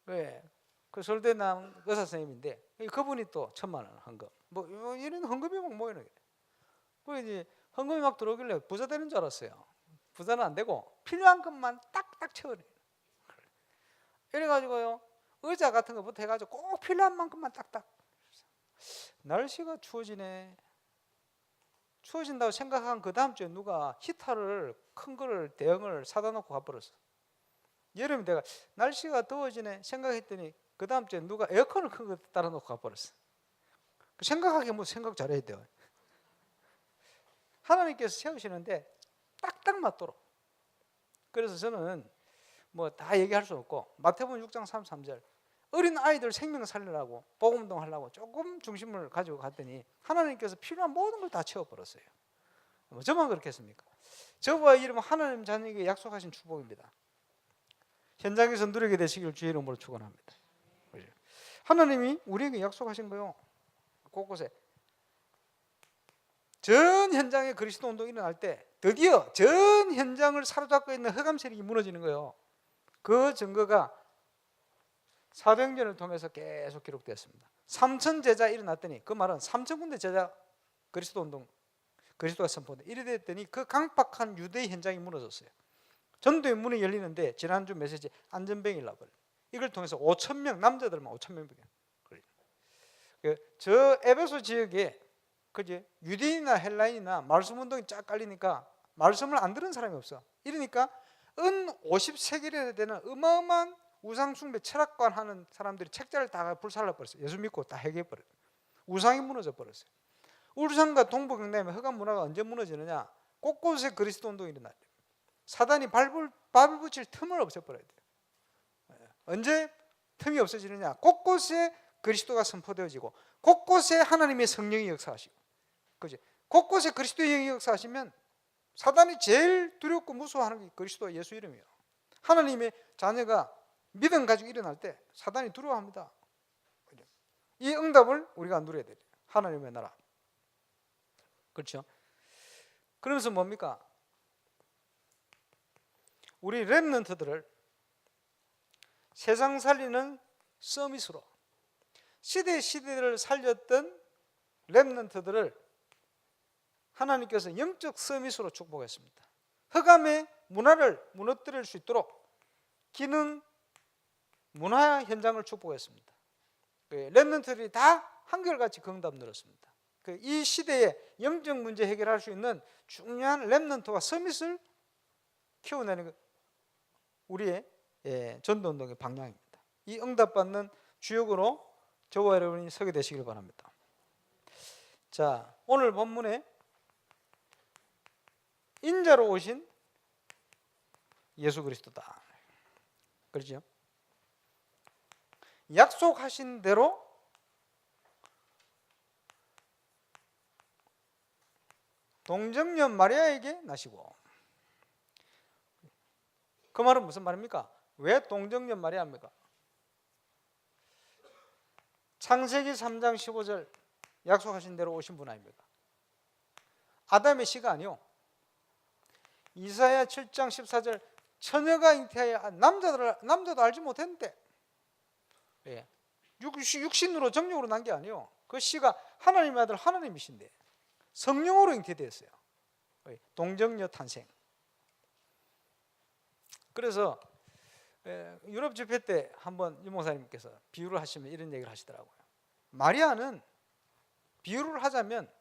그 서울대 나온 의사 선생님인데 그분이 또 1,000만 원 헌금. 뭐 이런 헌금이 막 모이는 거예요. 그 이제 헌금이 막 들어오길래 부자 되는 줄 알았어요. 부자는 안 되고 필요한 것만 딱딱 채워요. 이래가지고요 의자 같은 거부터 해가지고 꼭 필요한 만큼만 딱딱. 날씨가 추워지네. 추워진다고 생각한 그 다음 주에 누가 히터를 큰 거를 대형을 사다 놓고 가버렸어. 여름에 내가 날씨가 더워지네 생각했더니 그 다음 주에 누가 에어컨을 큰 거 따라 놓고 가버렸어. 생각하기 뭐 생각 잘해야 돼요. 하나님께서 세우시는데 딱딱 맞도록. 그래서 저는 뭐 다 얘기할 수 없고 마태복음 6장 33절 어린 아이들 생명 살리라고 복음운동 하려고 조금 중심을 가지고 갔더니 하나님께서 필요한 모든 걸 다 채워버렸어요. 뭐 저만 그렇겠습니까? 저와 이름은 하나님 자녀에게 약속하신 축복입니다. 현장에서 누리게 되시길 주의 이름으로 축원합니다. 하나님이 우리에게 약속하신 거요. 곳곳에 전 현장에 그리스도 운동이 일어날 때 드디어 전 현장을 사로잡고 있는 흑암 세력이 무너지는 거예요. 그 증거가 사도행전을 통해서 계속 기록되었습니다. 3,000 제자 일어났더니 그 말은 3,000군데 제자 그리스도 운동 그리스도가 선포돼 이래 됐더니 그 강박한 유대의 현장이 무너졌어요. 전도의 문이 열리는데 지난주 메시지 안전병이 나버려. 이걸 통해서 5,000명 남자들만 5,000명 저 에베소 지역에 그지 유대인이나 헬라인이나 말씀 운동이 쫙 깔리니까 말씀을 안 들은 사람이 없어. 이러니까 은 50세겔이나 되는 어마어마한 우상숭배 철학관 하는 사람들이 책자를 다 불살라 버렸어요. 예수 믿고 다 해결해 버려요. 우상이 무너져 버렸어요. 울산과 동북경남의 흑암 문화가 언제 무너지느냐? 곳곳에 그리스도 운동이 일어나요. 사단이 밥을 붙일 틈을 없애버려야 돼요. 언제 틈이 없어지느냐? 곳곳에 그리스도가 선포되어지고 곳곳에 하나님의 성령이 역사하시고, 그지? 곳곳에 그리스도의 영이 역사하시면 사단이 제일 두렵고 무서워하는 게 그리스도 예수 이름이에요. 하나님의 자녀가 믿음 가지고 일어날 때 사단이 두려워합니다. 이 응답을 우리가 누려야 돼요. 하나님의 나라. 그렇죠? 그러면서 뭡니까? 우리 렘넌트들을 세상 살리는 서밋으로 시대를 살렸던 렘넌트들을 하나님께서 영적 서밋으로 축복했습니다. 흑암의 문화를 무너뜨릴 수 있도록 기능 문화 현장을 축복했습니다. 렘넌트들이 다 한결같이 그 응답 늘었습니다. 이 시대의 영적 문제 해결할 수 있는 중요한 렘넌트와 서밋을 키워내는 것, 우리의 전도운동의 방향입니다. 이 응답받는 주역으로 저와 여러분이 서게 되시길 바랍니다. 자, 오늘 본문에 인자로 오신 예수 그리스도다. 그렇죠? 약속하신 대로 동정녀 마리아에게 나시고. 그 말은 무슨 말입니까? 왜 동정녀 마리아입니까? 창세기 3장 15절 약속하신 대로 오신 분 아닙니까? 아담의 씨가 아니요. 이사야 7장 14절 처녀가 잉태하여 남자도 알지 못했는데 육신으로 정력으로 난 게 아니에요. 그 씨가 하나님의 아들 하나님이신데 성령으로 잉태되었어요. 동정녀 탄생. 그래서 유럽 집회 때 한번 유 목사님께서 비유를 하시면 이런 얘기를 하시더라고요. 마리아는 비유를 하자면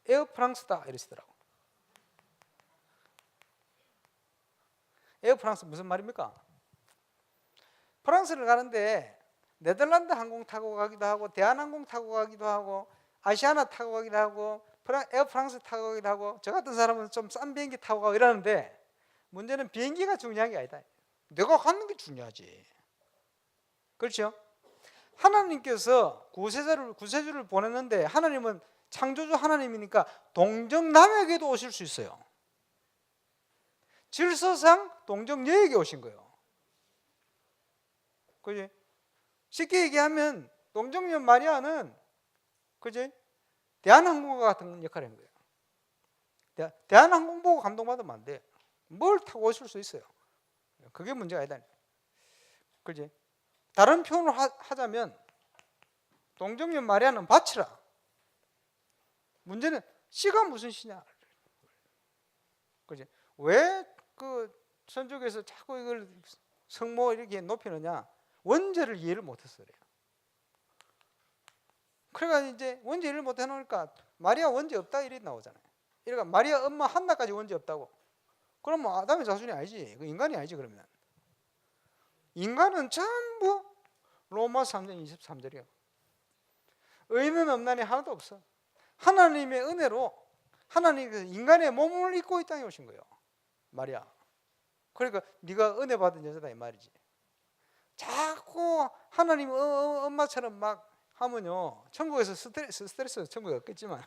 에어 프랑스다 이러시더라고요. 에어 프랑스 무슨 말입니까? 프랑스를 가는데 네덜란드 항공 타고 가기도 하고 대한항공 타고 가기도 하고 아시아나 타고 가기도 하고 에어 프랑스 타고 가기도 하고 저 같은 사람은 좀 싼 비행기 타고 가고 이러는데 문제는 비행기가 중요한 게 아니다. 내가 가는 게 중요하지. 그렇죠? 하나님께서 구세주를 보냈는데 하나님은 창조주 하나님이니까 동정남에게도 오실 수 있어요. 질서상 동정녀에게 오신 거예요. 그지? 쉽게 얘기하면 동정녀 마리아는 그지? 대한항공과 같은 역할을 한 거예요. 대한항공 보고 감동받으면 안 돼. 뭘 타고 오실 수 있어요. 그게 문제가 아니다. 그지? 다른 표현을 하자면 동정녀 마리아는 바치라. 문제는 씨가 무슨 씨냐. 그지? 왜 그 선족에서 자꾸 이걸 성모 이렇게 높이느냐? 원죄를 이해를 못했어요. 그러니까 이제 원죄 이해를 못해놓으니까 마리아 원죄 없다 이래 나오잖아요. 그러니까 마리아 엄마 한나까지 원죄 없다고. 그럼 뭐 아담의 자손이 아니지. 그 인간이 아니지 그러면. 인간은 전부 로마 3장 23절이요. 의는 없나니 하나도 없어. 하나님의 은혜로 하나님께서 인간의 몸을 입고 이 땅에 오신 거예요. 마리아. 그러니까 네가 은혜 받은 여자다 이 말이지. 자꾸 하나님 엄마처럼 막 하면요 천국에서 스트레스 천국에 없겠지만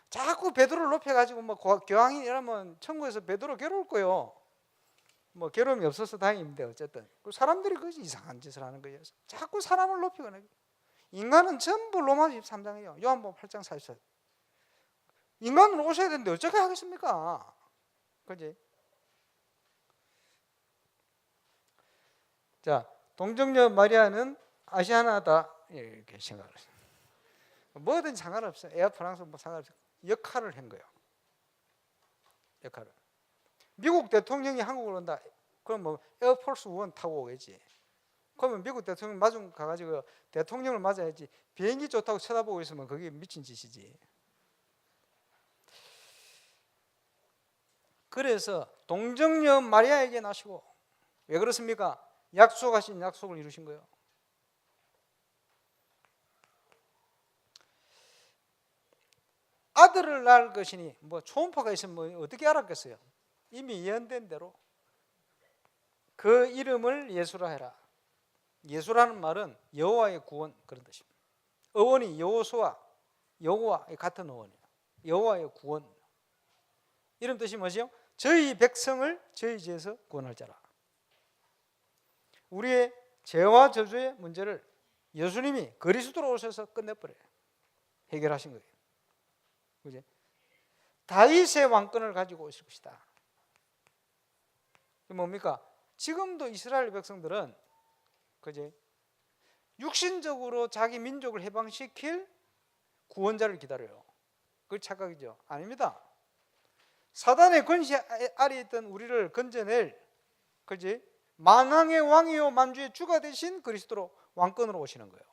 자꾸 베드로를 높여가지고 뭐 교황이 이러면 천국에서 베드로 괴로울 거예요. 뭐 괴로움이 없어서 다행인데 어쨌든 사람들이 그것이 이상한 짓을 하는 거예요. 자꾸 사람을 높이거나. 인간은 전부 로마 13장이에요. 요한복음 8장 44. 인간은 오셔야 되는데 어떻게 하겠습니까? 그지? 자, 동정녀 마리아는 아시아나다 이렇게 생각을 했어요. 뭐든지 상관없어요. 에어 프랑스 뭐 상관없어요. 역할을 한 거예요. 역할을. 미국 대통령이 한국을 온다. 그럼 뭐 에어포스 1 타고 오겠지. 그러면 미국 대통령 마중 가가지고 대통령을 맞아야지. 비행기 좋다고 쳐다보고 있으면 그게 미친 짓이지. 그래서 동정녀 마리아에게 나시고 왜 그렇습니까? 약속하신 약속을 이루신 거예요. 아들을 낳을 것이니 뭐 초음파가 있으면 뭐 어떻게 알았겠어요? 이미 예언된 대로 그 이름을 예수라 해라. 예수라는 말은 여호와의 구원 그런 뜻입니다. 어원이 여호수아, 여호와 같은 어원이에요. 여호와의 구원. 이런 뜻이 뭐죠? 저희 백성을 저희 죄에서 구원할 자라. 우리의 죄와 저주의 문제를 예수님이 그리스도로 오셔서 끝내버려요. 해결하신 거예요. 그죠? 다윗의 왕권을 가지고 오실 것이다. 이게 뭡니까? 지금도 이스라엘 백성들은 그지? 육신적으로 자기 민족을 해방시킬 구원자를 기다려요. 그게 착각이죠? 아닙니다. 사단의 권세 아래 있던 우리를 건져낼 그지? 만왕의 왕이요 만주의 주가 되신 그리스도로 왕권으로 오시는 거예요.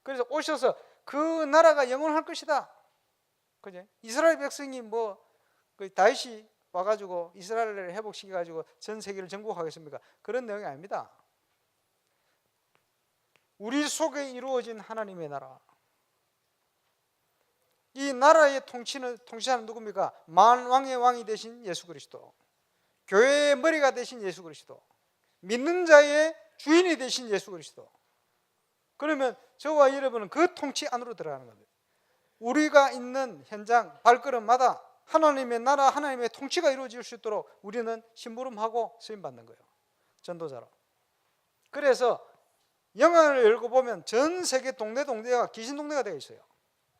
그래서 오셔서 그 나라가 영원할 것이다. 그지? 이스라엘 백성이 뭐 그 다윗이 와가지고 이스라엘을 회복시켜가지고 전 세계를 정복하겠습니까? 그런 내용이 아닙니다. 우리 속에 이루어진 하나님의 나라. 이 나라의 통치자는 누굽니까? 만왕의 왕이 되신 예수 그리스도. 교회의 머리가 되신 예수 그리스도. 믿는 자의 주인이 되신 예수 그리스도. 그러면 저와 여러분은 그 통치 안으로 들어가는 겁니다. 우리가 있는 현장 발걸음마다 하나님의 나라, 하나님의 통치가 이루어질 수 있도록 우리는 심부름하고 쓰임받는 거예요. 전도자로. 그래서 영화를 열고 보면 전 세계 동네가 귀신 동네가 되어 있어요.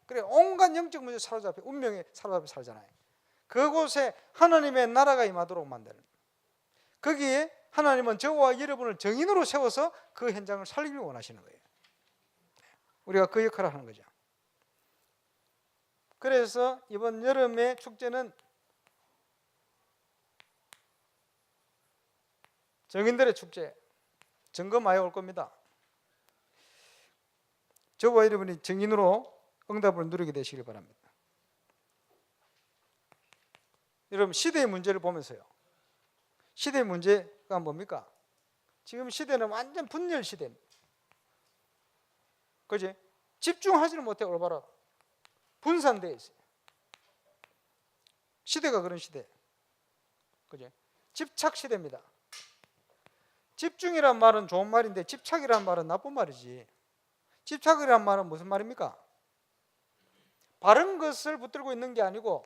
그래 온갖 영적 문제 사로잡혀 운명에 사로잡혀 살잖아요. 그곳에 하나님의 나라가 임하도록 만드는 거기에 하나님은 저와 여러분을 증인으로 세워서 그 현장을 살리기를 원하시는 거예요. 우리가 그 역할을 하는 거죠. 그래서 이번 여름의 축제는 증인들의 축제, 점검하여 올 겁니다. 저와 여러분이 증인으로 응답을 누리게 되시길 바랍니다. 여러분, 시대의 문제를 보면서요, 시대의 문제가 뭡니까? 지금 시대는 완전 분열 시대입니다. 그지? 집중하지를 못해. 올바로 분산되어 있어요. 시대가 그런 시대. 그지? 집착 시대입니다. 집중이란 말은 좋은 말인데 집착이란 말은 나쁜 말이지. 집착이란 말은 무슨 말입니까? 바른 것을 붙들고 있는 게 아니고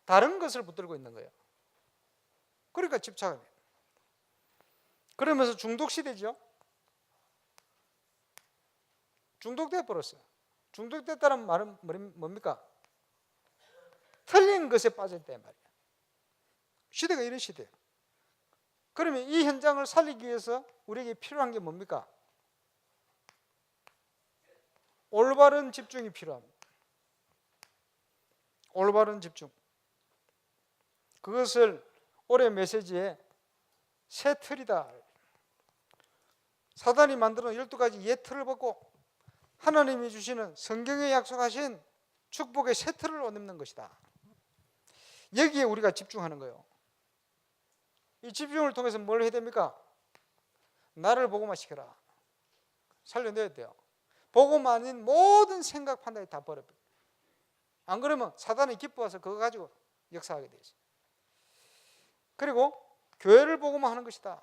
다른 것을 붙들고 있는 거예요. 그러니까 집착이에요. 그러면서 중독 시대죠. 중독돼 버렸어요. 중독됐다는 말은 뭡니까? 틀린 것에 빠졌다 말이에요. 시대가 이런 시대예요. 그러면 이 현장을 살리기 위해서 우리에게 필요한 게 뭡니까? 올바른 집중이 필요합니다. 올바른 집중. 그것을 올해 메시지에 새 틀이다. 사단이 만드는 12가지 옛 틀을 벗고 하나님이 주시는 성경에 약속하신 축복의 새 틀을 옷 입는 것이다. 여기에 우리가 집중하는 거예요. 이 집중을 통해서 뭘 해야 됩니까? 나를 보고만 시켜라. 살려내야 돼요. 보고만 아닌 모든 생각 판단이 다 버려버려요. 안 그러면 사단이 기뻐해서 그거 가지고 역사하게 돼 있어요. 그리고 교회를 보고만 하는 것이다.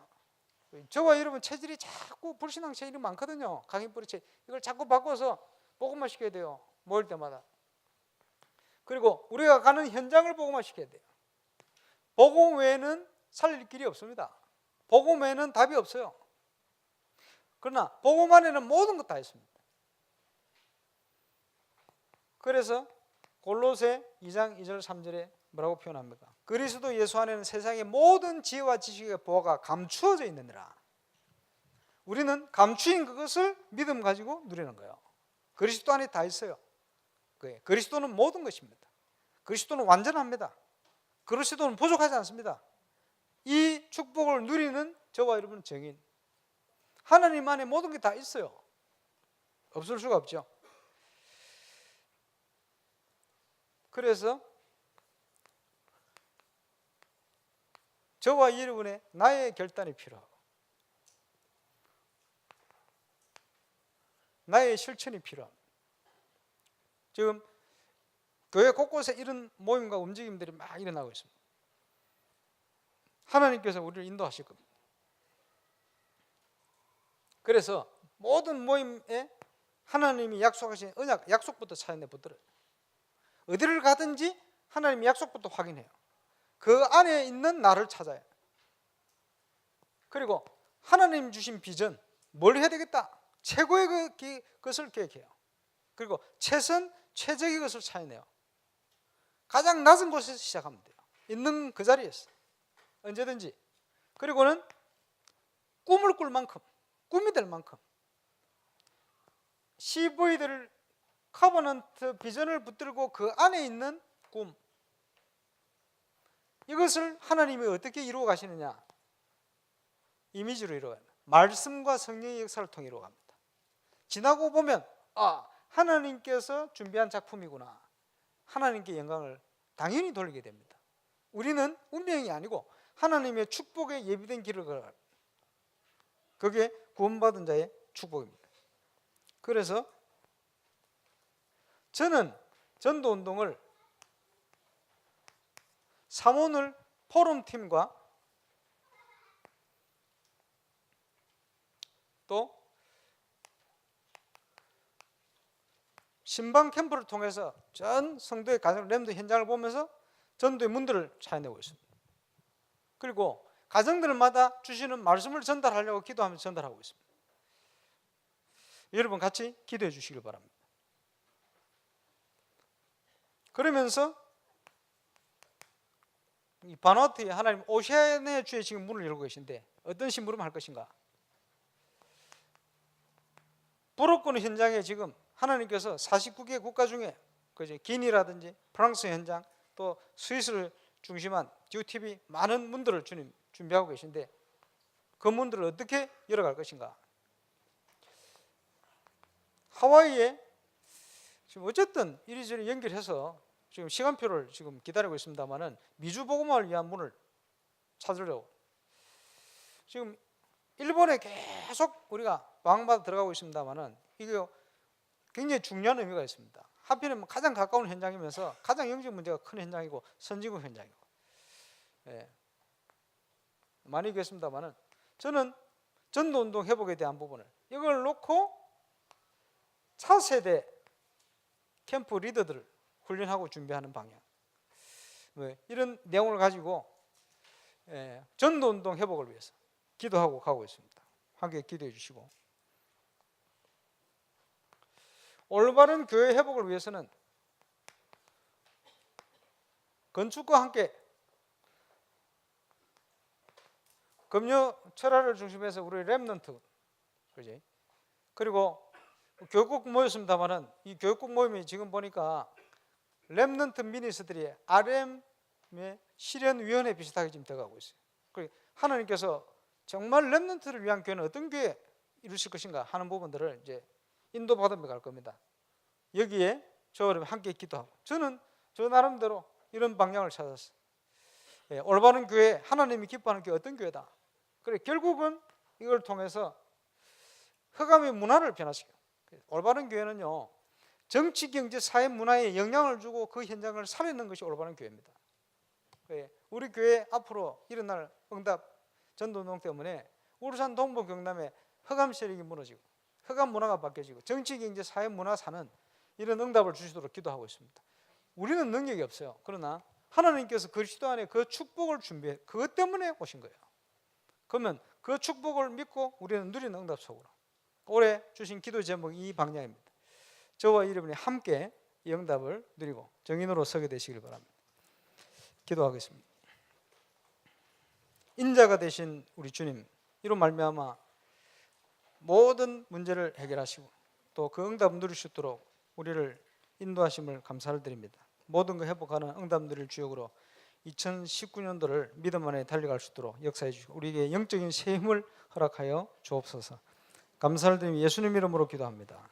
저와 여러분 체질이 자꾸 불신앙 체질이 많거든요. 강인뿌리 체질. 이걸 자꾸 바꿔서 보고만 시켜야 돼요. 모일 때마다. 그리고 우리가 가는 현장을 보고만 시켜야 돼요. 보고 외에는 살릴 길이 없습니다. 복음 외에는 답이 없어요. 그러나 복음 안에는 모든 것 다 있습니다. 그래서 골로새 2장 2절 3절에 뭐라고 표현합니까? 그리스도 예수 안에는 세상의 모든 지혜와 지식의 보화가 감추어져 있느니라. 우리는 감추인 그것을 믿음 가지고 누리는 거예요. 그리스도 안에 다 있어요. 그리스도는 모든 것입니다. 그리스도는 완전합니다. 그리스도는 부족하지 않습니다. 이 축복을 누리는 저와 여러분은 증인. 하나님 안에 모든 게 다 있어요. 없을 수가 없죠. 그래서 저와 여러분의 나의 결단이 필요하고 나의 실천이 필요합니다. 지금 교회 곳곳에 이런 모임과 움직임들이 막 일어나고 있습니다. 하나님께서 우리를 인도하실 겁니다. 그래서 모든 모임에 하나님이 약속하신 언약, 약속부터 찾아내 붙들어요. 어디를 가든지 하나님의 약속부터 확인해요. 그 안에 있는 나를 찾아요. 그리고 하나님 주신 비전, 뭘 해야 되겠다? 최고의 것을 계획해요. 그리고 최선, 최적의 것을 찾아내요. 가장 낮은 곳에서 시작하면 돼요. 있는 그 자리에서 언제든지. 그리고는 꿈을 꿀 만큼, 꿈이 될 만큼 CV들 커버넌트 비전을 붙들고 그 안에 있는 꿈, 이것을 하나님이 어떻게 이루어 가시느냐? 이미지로 이루어가요. 말씀과 성령의 역사를 통해 이루어갑니다. 지나고 보면 하나님께서 준비한 작품이구나. 하나님께 영광을 당연히 돌리게 됩니다. 우리는 운명이 아니고 하나님의 축복에 예비된 길을 걸어가요. 그게 구원받은 자의 축복입니다. 그래서 저는 전도운동을 사모늘 포럼팀과 또 신방 캠프를 통해서 전 성도의 가정 렘드 현장을 보면서 전도의 문들을 찾아내고 있습니다. 그리고 가정들마다 주시는 말씀을 전달하려고 기도하면서 전달하고 있습니다. 여러분 같이 기도해 주시길 바랍니다. 그러면서 이 바누아투에 하나님 오시아니아 주에 지금 문을 열고 계신데 어떤 심부름 할 것인가? 불어권 현장에 지금 하나님께서 49개 국가 중에 그죠? 기니라든지 프랑스 현장 또 스위스를 중심한 듀티비 많은 문들을 주님 준비하고 계신데 그 문들을 어떻게 열어갈 것인가? 하와이에 지금 어쨌든 이리저리 연결해서 지금 시간표를 지금 기다리고 있습니다만은 미주 복음화를 위한 문을 찾으려고 지금 일본에 계속 우리가 방황받아 들어가고 있습니다만은 이게 굉장히 중요한 의미가 있습니다. 하필이면 가장 가까운 현장이면서 가장 영적 문제가 큰 현장이고 선진국 현장이고 많이 얘기했습니다만은 저는 전도운동 회복에 대한 부분을 이걸 놓고 차세대 캠프 리더들을 훈련하고 준비하는 방향 이런 내용을 가지고 전도운동 회복을 위해서 기도하고 가고 있습니다. 함께 기도해 주시고 올바른 교회 회복을 위해서는 건축과 함께 금요 철화를 중심해서 우리 렘넌트 그지? 그리고 교육국 모였습니다만은 이 교육국 모임이 지금 보니까 렘넌트 미니스들이 RM의 실현위원회 비슷하게 지금 돼가고 있어요. 그리고 하나님께서 정말 렘넌트를 위한 교회는 어떤 교회 이루실 것인가 하는 부분들을 이제 인도받으며 갈 겁니다. 여기에 저와 함께 기도하고 저는 저 나름대로 이런 방향을 찾았어요. 올바른 교회, 하나님이 기뻐하는 교회 어떤 교회다. 그래 결국은 이걸 통해서 흑암의 문화를 변화시켜. 올바른 교회는요 정치, 경제, 사회, 문화에 영향을 주고 그 현장을 살리는 것이 올바른 교회입니다. 우리 교회 앞으로 일어날 응답 전도운동 때문에 울산 동부 경남에 흑암 세력이 무너지고 흑암 문화가 바뀌어지고 정치, 경제, 사회, 문화 사는 이런 응답을 주시도록 기도하고 있습니다. 우리는 능력이 없어요. 그러나 하나님께서 그리스도 안에 그 축복을 준비해 그것 때문에 오신 거예요. 그러면 그 축복을 믿고 우리는 누리는 응답 속으로 올해 주신 기도 제목이 이 방향입니다. 저와 여러분이 함께 이 응답을 누리고 정인으로 서게 되시길 바랍니다. 기도하겠습니다. 인자가 되신 우리 주님 이로 말미암아 모든 문제를 해결하시고 또 그 응답 누릴 수 있도록 우리를 인도하심을 감사를 드립니다. 모든 거 회복하는 응답 누릴 주역으로 2019년도를 믿음 안에 달려갈 수 있도록 역사해 주시고 우리에게 영적인 새 힘을 허락하여 주옵소서. 감사를 드리며 예수님 이름으로 기도합니다.